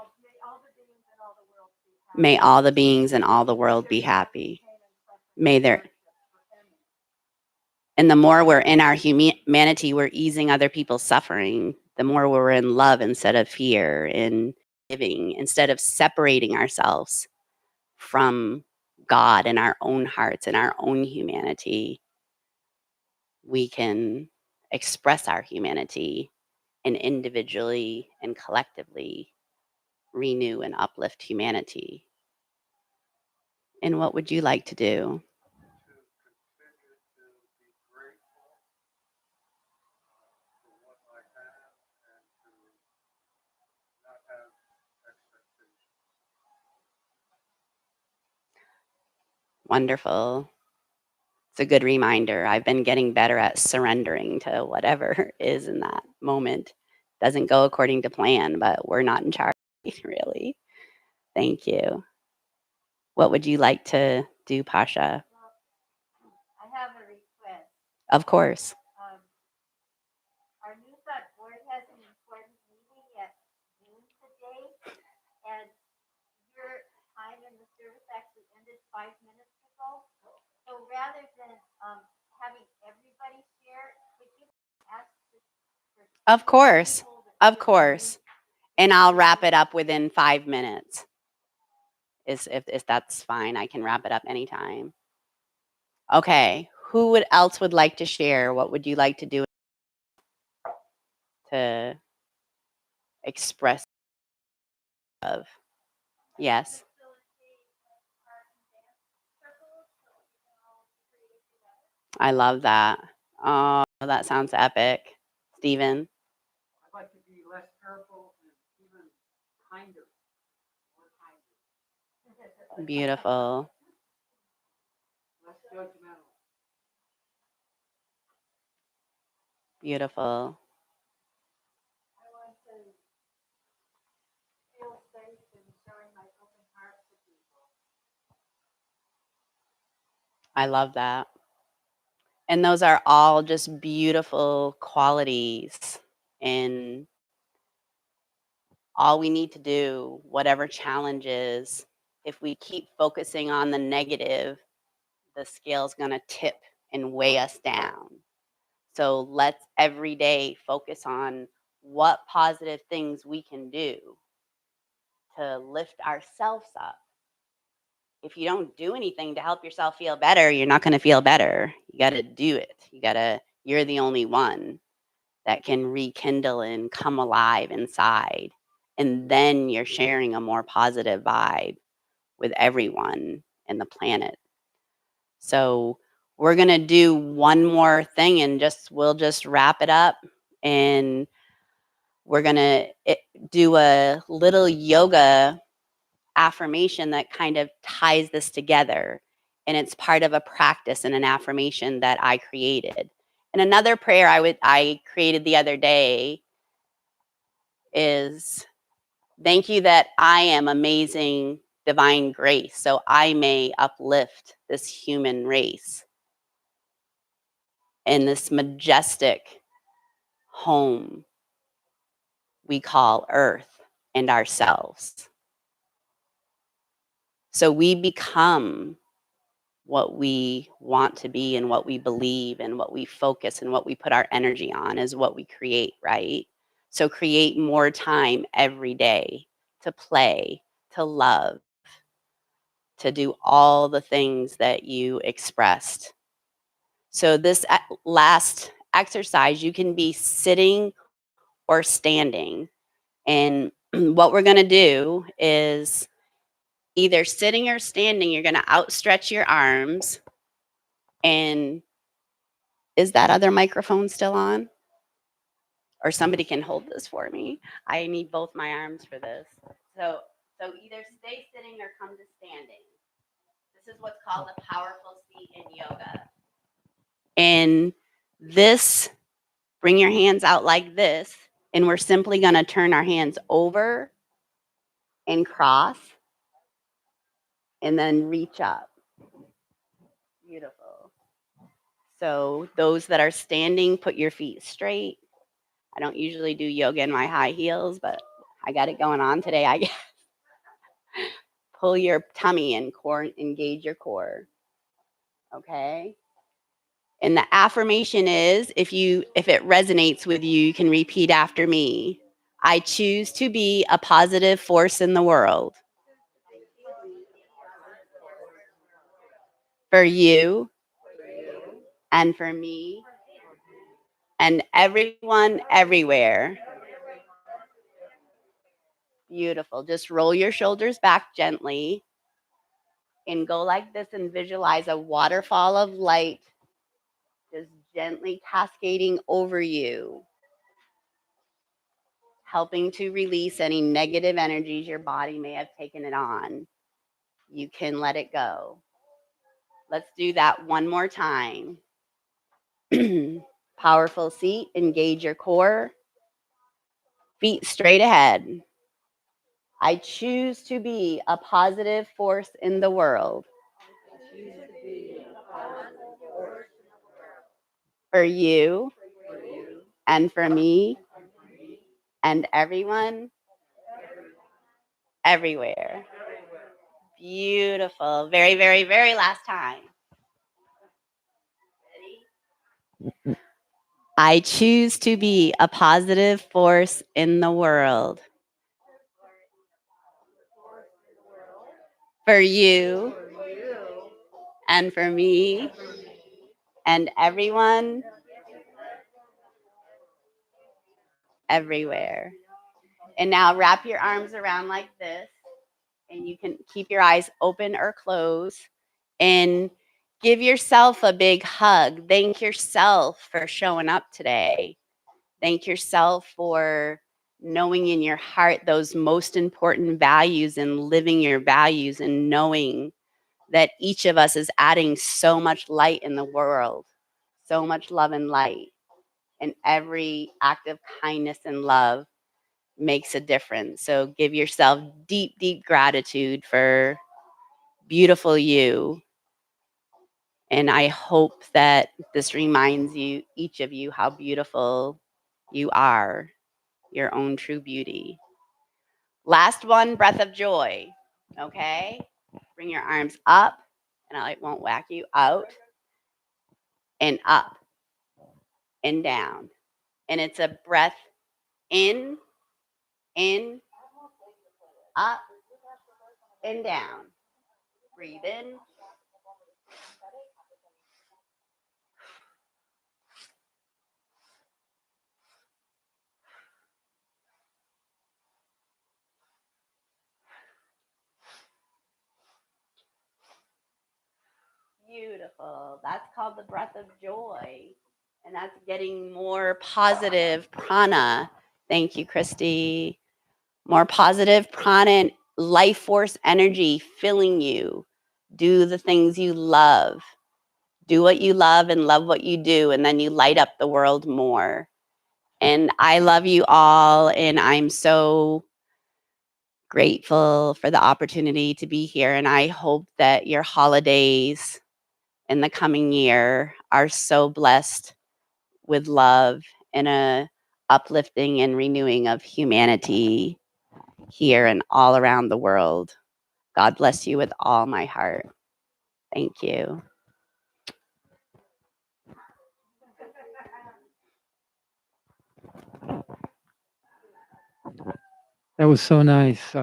May all the beings in all the world be happy. May there. And the more we're in our humanity, we're easing other people's suffering. The more we're in love instead of fear, in giving, instead of separating ourselves from God in our own hearts and our own humanity, we can express our humanity and individually and collectively renew and uplift humanity. And what would you like to do? Wonderful. It's a good reminder. I've been getting better at surrendering to whatever is in that moment. Doesn't go according to plan, but we're not in charge, really. Thank you. What would you like to do, Pasha? I have a request. Of course. Our New Thought Board has an important meeting at noon today, and your time in the service actually ended 5 minutes ago. So rather than having everybody share, could you ask Of course. Of course. And I'll wrap it up within 5 minutes. If that's fine, I can wrap it up anytime. Okay. Who else would like to share? What would you like to do to express of? Yes. I love that. Oh, that sounds epic. Steven? I'd like to be less careful and even kinder, more kinder. Beautiful. Less judgmental. Beautiful. I want to feel safe and showing my open heart to people. I love that. And those are all just beautiful qualities. And all we need to do, whatever challenges, if we keep focusing on the negative, the scale's going to tip and weigh us down. So let's every day focus on what positive things we can do to lift ourselves up. If you don't do anything to help yourself feel better, you're not going to feel better. You got to do it. You're the only one that can rekindle and come alive inside. And then you're sharing a more positive vibe with everyone in the planet. So we're going to do one more thing and we'll just wrap it up. And we're going to do a little yoga affirmation that kind of ties this together. And it's part of a practice and an affirmation that I created. And another prayer I created the other day is, thank you that I am amazing divine grace, so I may uplift this human race in this majestic home we call Earth and ourselves. So we become what we want to be and what we believe and what we focus and what we put our energy on is what we create, right? So create more time every day to play, to love, to do all the things that you expressed. So this last exercise, you can be sitting or standing. And what we're going to do is either sitting or standing, you're going to outstretch your arms. And is that other microphone still on? Or somebody can hold this for me. I need both my arms for this. So So either stay sitting or come to standing. This is what's called a powerful seat in yoga. And this, bring your hands out like this, and we're simply going to turn our hands over and cross, and then reach up. Beautiful. So those that are standing, put your feet straight. I don't usually do yoga in my high heels, but I got it going on today, I guess. Pull your tummy in, core, engage your core. Okay? And the affirmation is, if it resonates with you, you can repeat after me. I choose to be a positive force in the world. For you and for me and everyone everywhere. Beautiful. Just roll your shoulders back gently and go like this and visualize a waterfall of light just gently cascading over you, helping to release any negative energies your body may have taken it on. You can let it go. Let's do that one more time. Powerful seat, engage your core, feet straight ahead. I choose to be a positive force in the world. For you and for me and everyone everywhere. Beautiful. Very, very, very last time. Ready? I choose to be a positive force in the world. For you and for me and everyone everywhere. And now wrap your arms around like this, and you can keep your eyes open or closed and give yourself a big hug. Thank yourself for showing up today. Thank yourself for knowing in your heart those most important values and living your values and knowing that each of us is adding so much light in the world, so much love and light. And every act of kindness and love makes a difference. So give yourself deep, deep gratitude for beautiful you. And I hope that this reminds you, each of you, how beautiful you are, your own true beauty. Last one, breath of joy. Okay? Bring your arms up, and I won't whack you, out and up and down. And it's a breath in, up, and down. Breathe in. Beautiful. That's called the breath of joy. And that's getting more positive prana. Thank you, Christy. More positive prana and life force energy filling you. Do the things you love. Do what you love and love what you do. And then you light up the world more. And I love you all. And I'm so grateful for the opportunity to be here. And I hope that your holidays in the coming year are so blessed with love and a uplifting and renewing of humanity here and all around the world. God bless you with all my heart. Thank you. That was so nice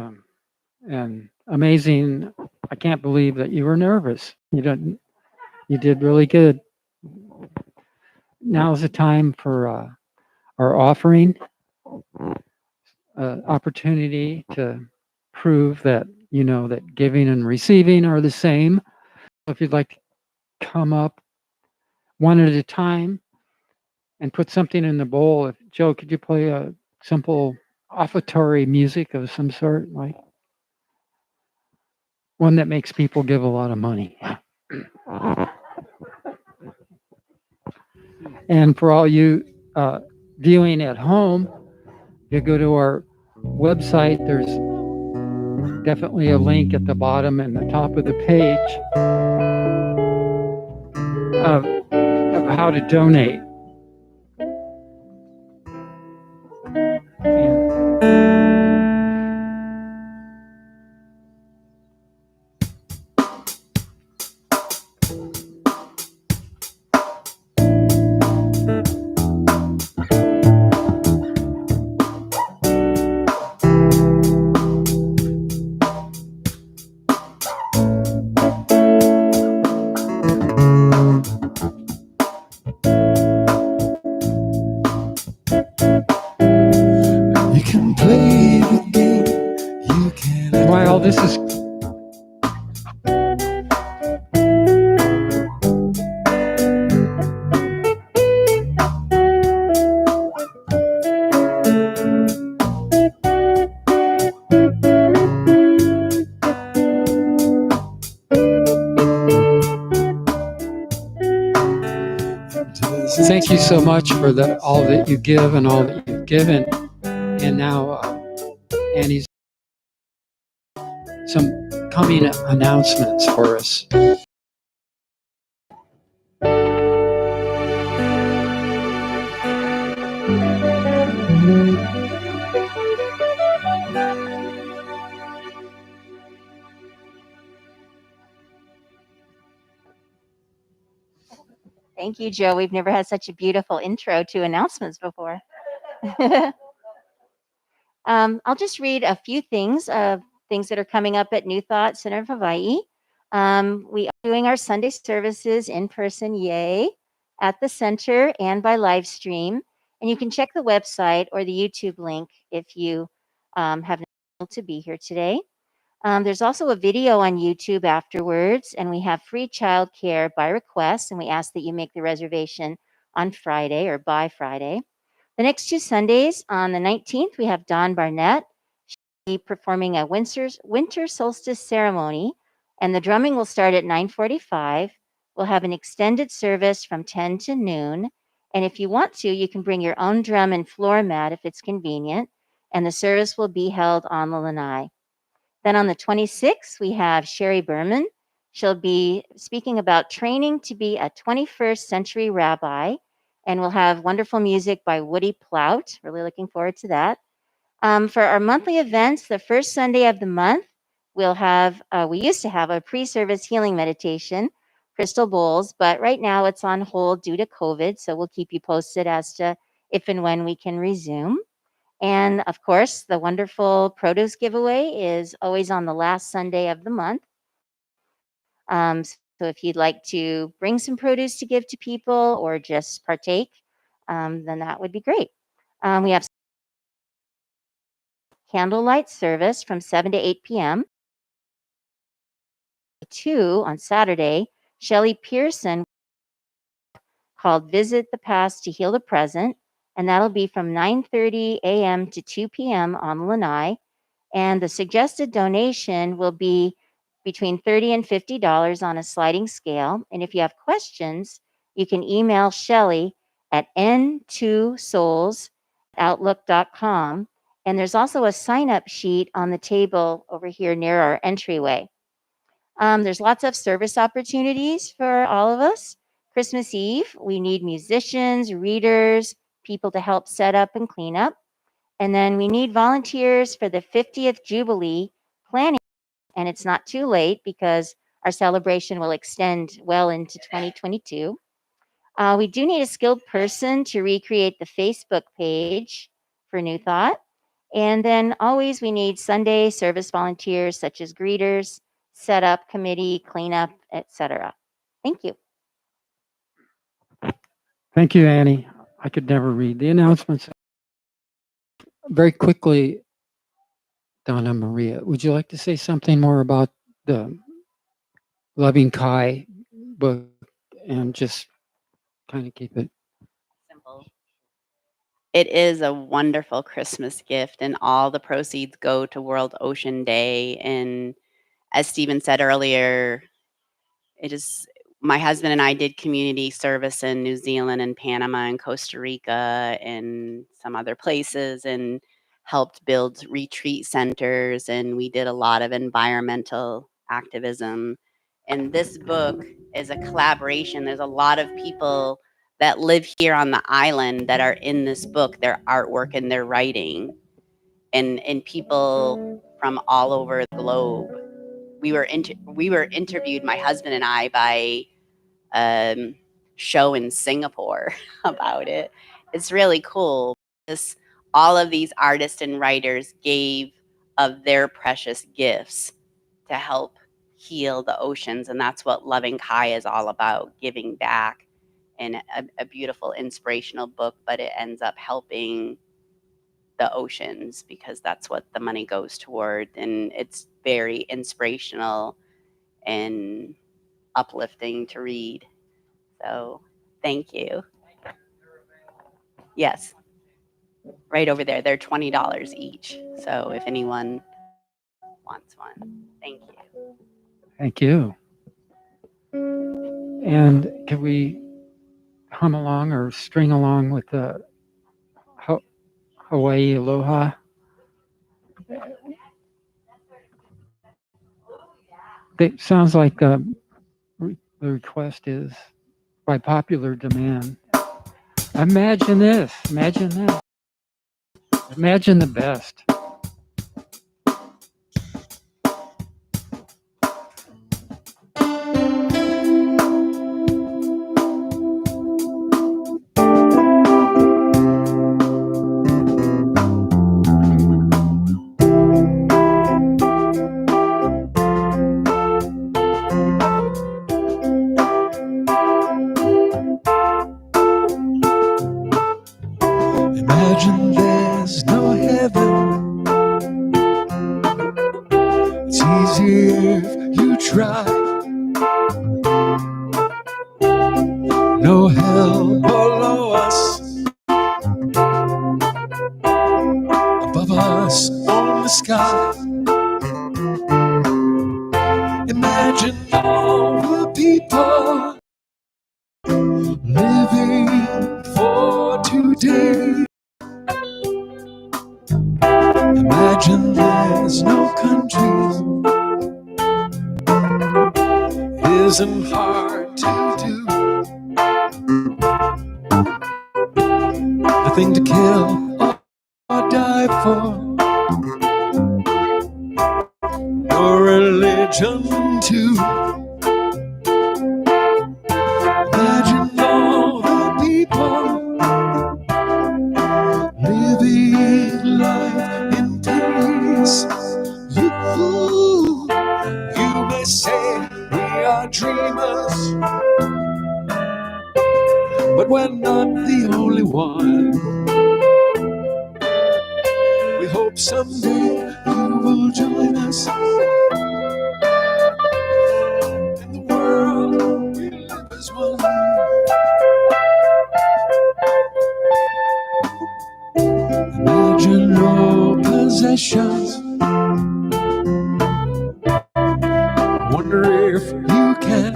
and amazing. I can't believe that you were nervous. You did really good. Now is the time for our offering opportunity to prove that that giving and receiving are the same. If you'd like to come up one at a time and put something in the bowl. Joe, could you play a simple offertory music of some sort, like one that makes people give a lot of money. And for all you viewing at home, you go to our website. There's definitely a link at the bottom and the top of the page of how to donate. You can play the game. You can. While this is thank you so much for all that you give and all that you've given. And now Annie's some coming announcements for us. Thank you, Joe. We've never had such a beautiful intro to announcements before. I'll just read a few things that are coming up at New Thought Center of Hawaii. We are doing our Sunday services in person, yay, at the center and by live stream. And you can check the website or the YouTube link if you have not been able to be here today. There's also a video on YouTube afterwards, and we have free childcare by request, and we ask that you make the reservation on Friday or by Friday. The next 2 Sundays, on the 19th, we have Dawn Barnett. She'll be performing a winter solstice ceremony, and the drumming will start at 9:45. We'll have an extended service from 10 to noon, and if you want to, you can bring your own drum and floor mat if it's convenient, and the service will be held on the lanai. Then on the 26th, we have Sherry Berman. She'll be speaking about training to be a 21st century rabbi, and we'll have wonderful music by Woody Plout. Really looking forward to that. For our monthly events, the first Sunday of the month, we used to have a pre-service healing meditation, Crystal Bowls, but right now it's on hold due to COVID, so we'll keep you posted as to if and when we can resume. And of course, the wonderful produce giveaway is always on the last Sunday of the month. So if you'd like to bring some produce to give to people or just partake, then that would be great. We have candlelight service from 7 to 8 p.m. 2 on Saturday, Shelley Pearson called Visit the Past to Heal the Present, and that'll be from 9:30 a.m. to 2 p.m. on Lanai. And the suggested donation will be between $30 and $50 on a sliding scale. And if you have questions, you can email Shelley at n2souls@outlook.com. And there's also a sign-up sheet on the table over here near our entryway. There's lots of service opportunities for all of us. Christmas Eve, we need musicians, readers, people to help set up and clean up. And then we need volunteers for the 50th Jubilee planning. And it's not too late because our celebration will extend well into 2022. We do need a skilled person to recreate the Facebook page for New Thought. And then always we need Sunday service volunteers such as greeters, setup committee, cleanup, etc. Thank you. Thank you, Annie. I could never read the announcements. Very quickly, Donna Maria, would you like to say something more about the Loving Kai book and just kind of keep it Simple. It is a wonderful Christmas gift, and all the proceeds go to World Ocean Day. And as Stephen said earlier, it is my husband and I did community service in New Zealand and Panama and Costa Rica and some other places, and helped build retreat centers, and we did a lot of environmental activism. And this book is a collaboration. There's a lot of people that live here on the island that are in this book, their artwork and their writing, and people from all over the globe. We were interviewed, my husband and I, by show in Singapore about it. It's really cool. All of these artists and writers gave of their precious gifts to help heal the oceans, and that's what Loving Kai is all about, giving back. And a beautiful inspirational book, but it ends up helping the oceans because that's what the money goes toward, and it's very inspirational and uplifting to read. So thank you. Yes, right over there. They're $20 each. So if anyone wants one, thank you. Thank you. And can we hum along or string along with the Hawaii Aloha? It sounds like the request is by popular demand. Imagine this. Imagine this. Imagine the best. Imagine there's no heaven. It's easier if you try. No hell below us, above us on the sky. Imagine all the people living for today. Imagine there's no countries. Isn't hard to do. Nothing to kill or die for. No religion too. Imagine all the people living life in peace. You may say we are dreamers, but we're not the only one. We hope someday you will join us. In the world we live as one. Imagine no possessions. Wonder if you can.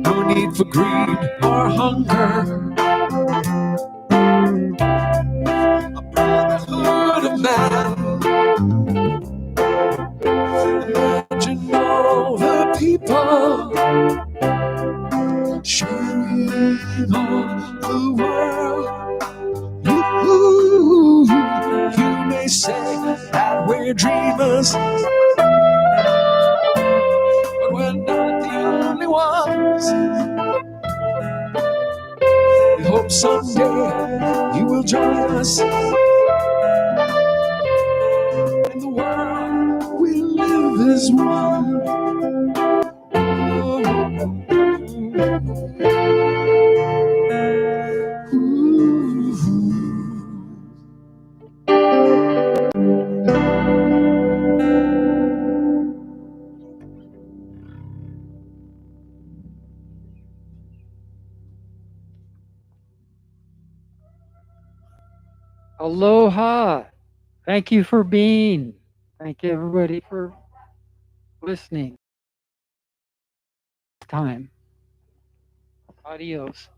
No need for greed or hunger. A brotherhood of man. Imagine all the people sharing all the world. You may say that we're dreamers, but we're not the only ones. We hope someday you will join us. In the world we live as one. Aloha. Thank you for being. Thank you, everybody, for listening. Time. Adios.